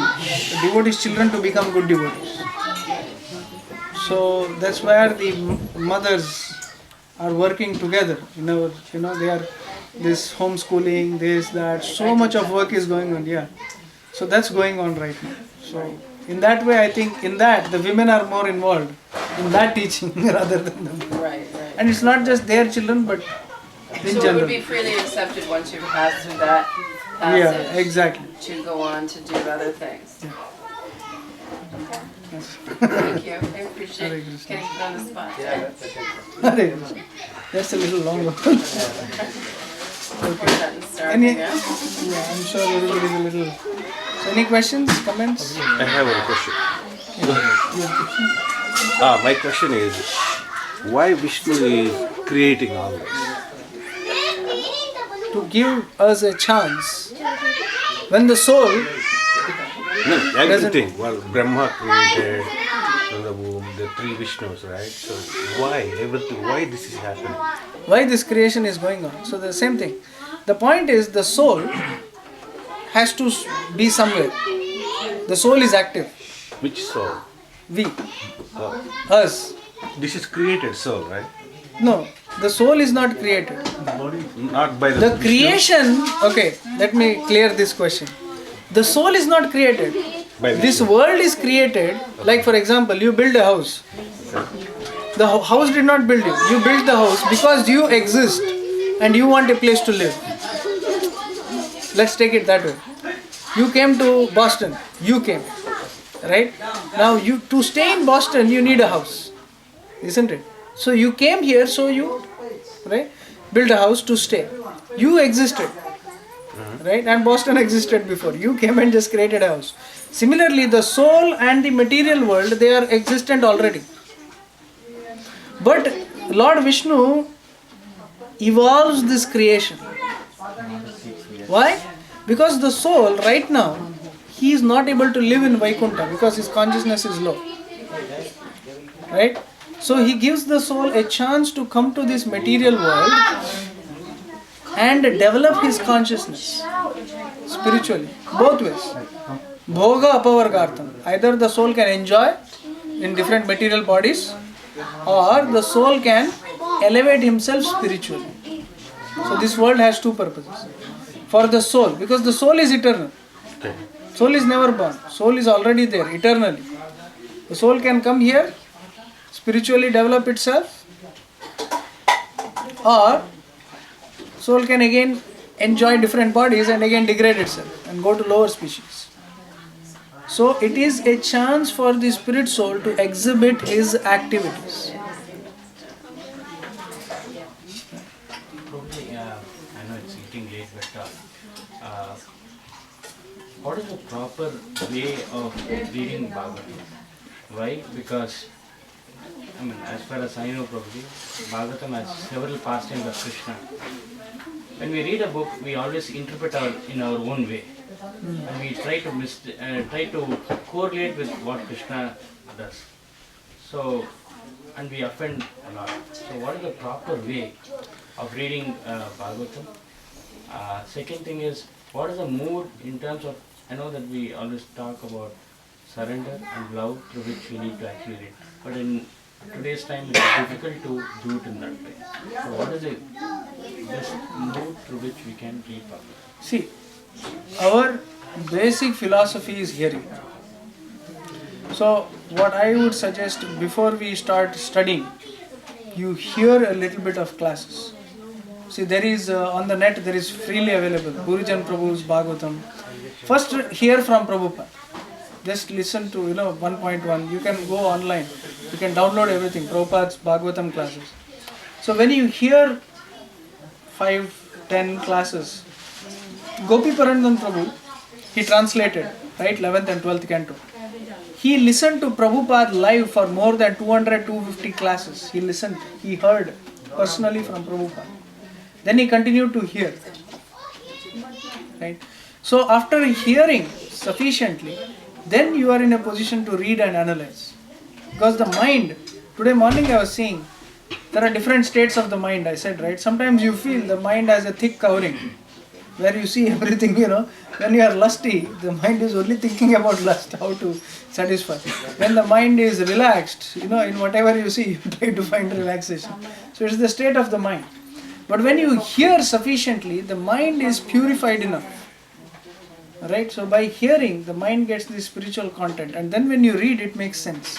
devotees children to become good devotees. So that's where the mothers are working together. They are this homeschooling, this, that, so much of work is going on, yeah. So that's going on right now. So in that way, I think in that the women are more involved in that teaching rather than the men.
right.
And it's not just their children, but in
So it
general.
would be freely accepted once you've passed through that
Yeah,
passage
exactly.
to go on to do other things.
Yes.
Thank you. I
Hare
appreciate
Krishna.
getting put on the spot.
Yeah,
Hare Krishna. That's a little longer.
Poor sentence starting,
Any-
yeah?
Yeah, I'm sure everybody is a little. So any questions, comments?
I have a question. My question is, why Vishnu is creating all this?
To give us a chance. When the soul,
No, everything. Well, Brahma created from the womb the three Vishnus, right? So why everything? Why this is happening?
why this creation is going on? So the same thing. The point is the soul has to be somewhere. The soul is active.
Which soul?
We,
Oh,
us.
this is created soul, right?
No, the soul is not created.
Not by the
The
Vishnu.
creation, okay, let me clear this question. The soul is not created.
By
This
Vishnu.
world is created, like for example, you build a house. The house did not build you. You built the house because you exist and you want a place to live. Let's take it that way. You came to Boston. You came. Right? Now you to stay in Boston you need a house. Isn't it? So you came here, so you build a house to stay. You existed. Right? And Boston existed before. You came and just created a house. Similarly, the soul and the material world, they are existent already. But Lord Vishnu evolves this creation. Why? Because the soul right now, he is not able to live in Vaikuntha because his consciousness is low. Right? So he gives the soul a chance to come to this material world and develop his consciousness spiritually, both ways. Bhoga apavargartam. Either the soul can enjoy in different material bodies, or the soul can elevate himself spiritually. So this world has two purposes. For the soul, because the soul is eternal.
Okay.
Soul is never born. Soul is already there, eternally. The soul can come here, spiritually develop itself, or soul can again enjoy different bodies and again degrade itself and go to lower species. So it is a chance for the spirit soul to exhibit his activities.
Probably, I know it's getting late, but what is the proper way of reading Bhagavatam? Why? Because, as far as I know, probably, Bhagavatam has several pastimes of Krishna. When we read a book, we always interpret in our own way. And we try to correlate with what Krishna does. So, and we offend a lot. So what is the proper way of reading Bhagavatam? Second thing is, what is the mood in terms of, I know that we always talk about surrender and love through which we need to actually read. But in today's time, it is difficult to do it in that way. So what is the best mood through which we can read Bhagavatam?
See, our basic philosophy is hearing. So what I would suggest before we start studying, you hear a little bit of classes. See, there is on the net, there is freely available Gurujan Prabhu's Bhagavatam. First hear from Prabhupada. Just listen to 1.1. You can go online. You can download everything. Prabhupada's Bhagavatam classes. So when you hear 5-10 classes, Gopi Parandan Prabhu, he translated, right, 11th and 12th canto. He listened to Prabhupada live for more than 200-250 classes. He listened, he heard personally from Prabhupada. Then he continued to hear. Right? So after hearing sufficiently, then you are in a position to read and analyze. Because the mind, today morning I was seeing, there are different states of the mind, I said, right? Sometimes you feel the mind has a thick covering, where you see everything, when you are lusty, the mind is only thinking about lust, how to satisfy. When the mind is relaxed, in whatever you see, you try to find relaxation. So it's the state of the mind. But when you hear sufficiently, the mind is purified enough. Right? So by hearing, the mind gets the spiritual content, and then when you read, it makes sense.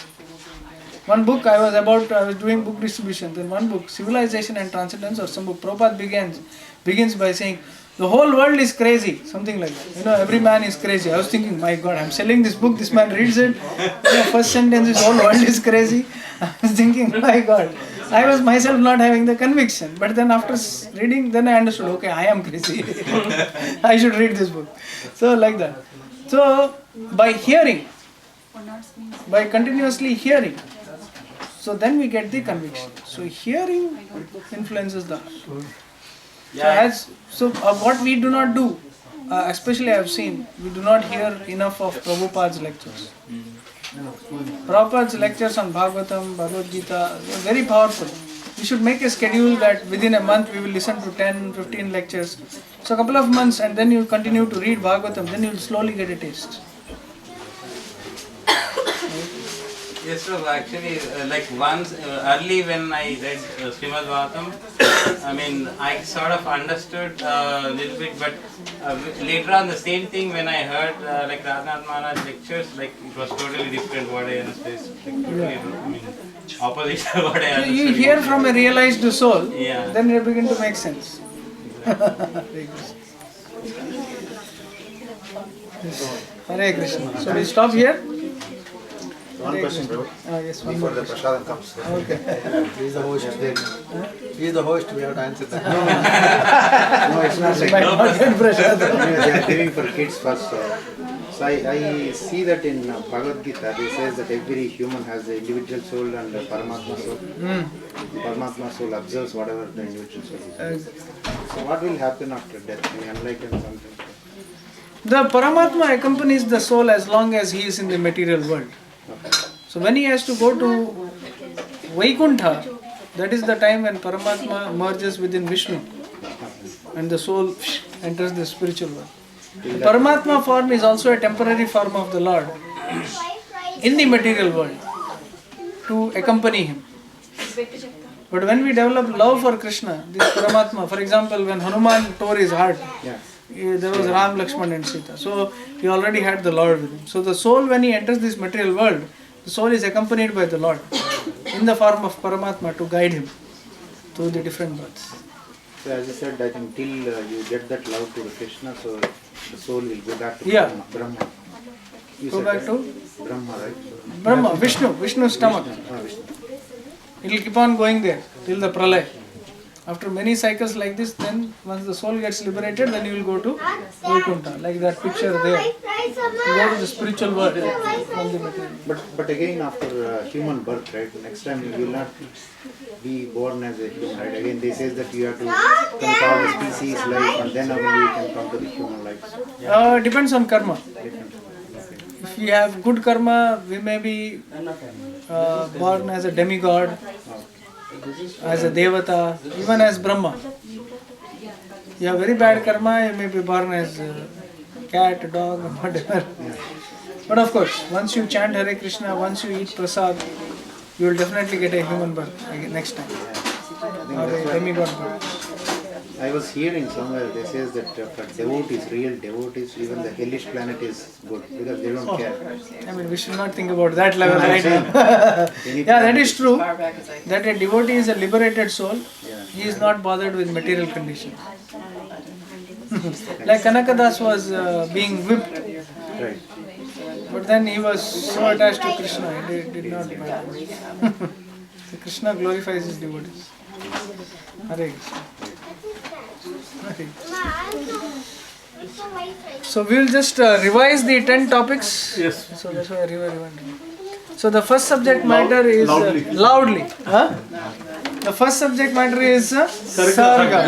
One book I was doing book distribution, then one book, Civilization and Transcendence, or some book, Prabhupada begins by saying, the whole world is crazy, something like that. Every man is crazy. I was thinking, my God, I'm selling this book, this man reads it. First sentence is, whole world is crazy. I was thinking, my God, I was myself not having the conviction. But then after reading, then I understood, okay, I am crazy. I should read this book. So like that. So by hearing, by continuously hearing, so then we get the conviction. So hearing influences the heart. So what we do not do, especially I have seen, we do not hear enough of Prabhupada's lectures. Prabhupada's lectures on Bhagavatam, Bhagavad Gita are very powerful. We should make a schedule that within a month we will listen to 10-15 lectures. So a couple of months, and then you continue to read Bhagavatam, then you will slowly get a taste.
Yes, so actually, like once early when I read Srimad Bhagavatam, I mean, I sort of understood a little bit, but later on the same thing when I heard like Radhanath Maharaj lectures, like it was totally different what I understood. Like, totally, I mean, opposite of what I understood.
You hear from a realized soul,
Yeah.
then it begin to make sense. Hare Krishna. So we stop here.
One question, bro.
Yes, one
Before
more
the
question.
prasadam comes.
Okay.
He is the host. He is the host. We have to answer that. No, it's not like
Might not get pressure.
They are giving for kids first. So I see that in Bhagavad Gita, it says that every human has the individual soul and the Paramatma soul. The Paramatma soul observes whatever the individual soul is. So what will happen after death? Can you enlighten something?
The Paramatma accompanies the soul as long as he is in the material world. So when he has to go to Vaikuntha, that is the time when Paramatma merges within Vishnu and the soul enters the spiritual world. The Paramatma form is also a temporary form of the Lord in the material world to accompany him. But when we develop love for Krishna, this Paramatma, for example, when Hanuman tore his heart, there was Ram, Lakshman and Sita. So he already had the Lord with him. So the soul, when he enters this material world, the soul is accompanied by the Lord in the form of Paramatma to guide him through the different births.
So as you said, I think till you get that love to the Krishna, so the soul will go back to Brahma. You
Go
said
back
that?
to
Brahma, right?
Brahma, Vishnu's stomach.
Vishnu.
It will keep on going there till the pralay. After many cycles like this, then once the soul gets liberated, then you will go to Vaikuntha, like that picture there. You go to the spiritual world from the material.
But again, after human birth, right? Next time you will not be born as a human, right? Again, they say that you have to come to all the species life, and then only you can come to the human life.
Depends on karma. If we have good karma, we may be born as a demigod, as a devata, even as Brahma. You have very bad karma, you may be born as a cat, a dog, or whatever. But of course, once you chant Hare Krishna, once you eat prasad, you will definitely get a human birth next time, or a demigod birth.
I was hearing somewhere they says that for devotees, real devotees, even the hellish planet is good because they don't care.
I mean, we should not think about that level right now. Yeah, that is true.
Far back as I
That a devotee is a liberated soul.
Yeah.
He is not bothered with material conditions. Like Kanakadas was being whipped,
Right.
but then he was so attached to Krishna, it did not matter. So Krishna glorifies his devotees. Hare Krishna. Hare Krishna. So we will just revise the 10 topics.
Yes.
So that's why I revise. So the first subject matter is
Loudly.
loudly. Huh? The first subject matter is Sarga.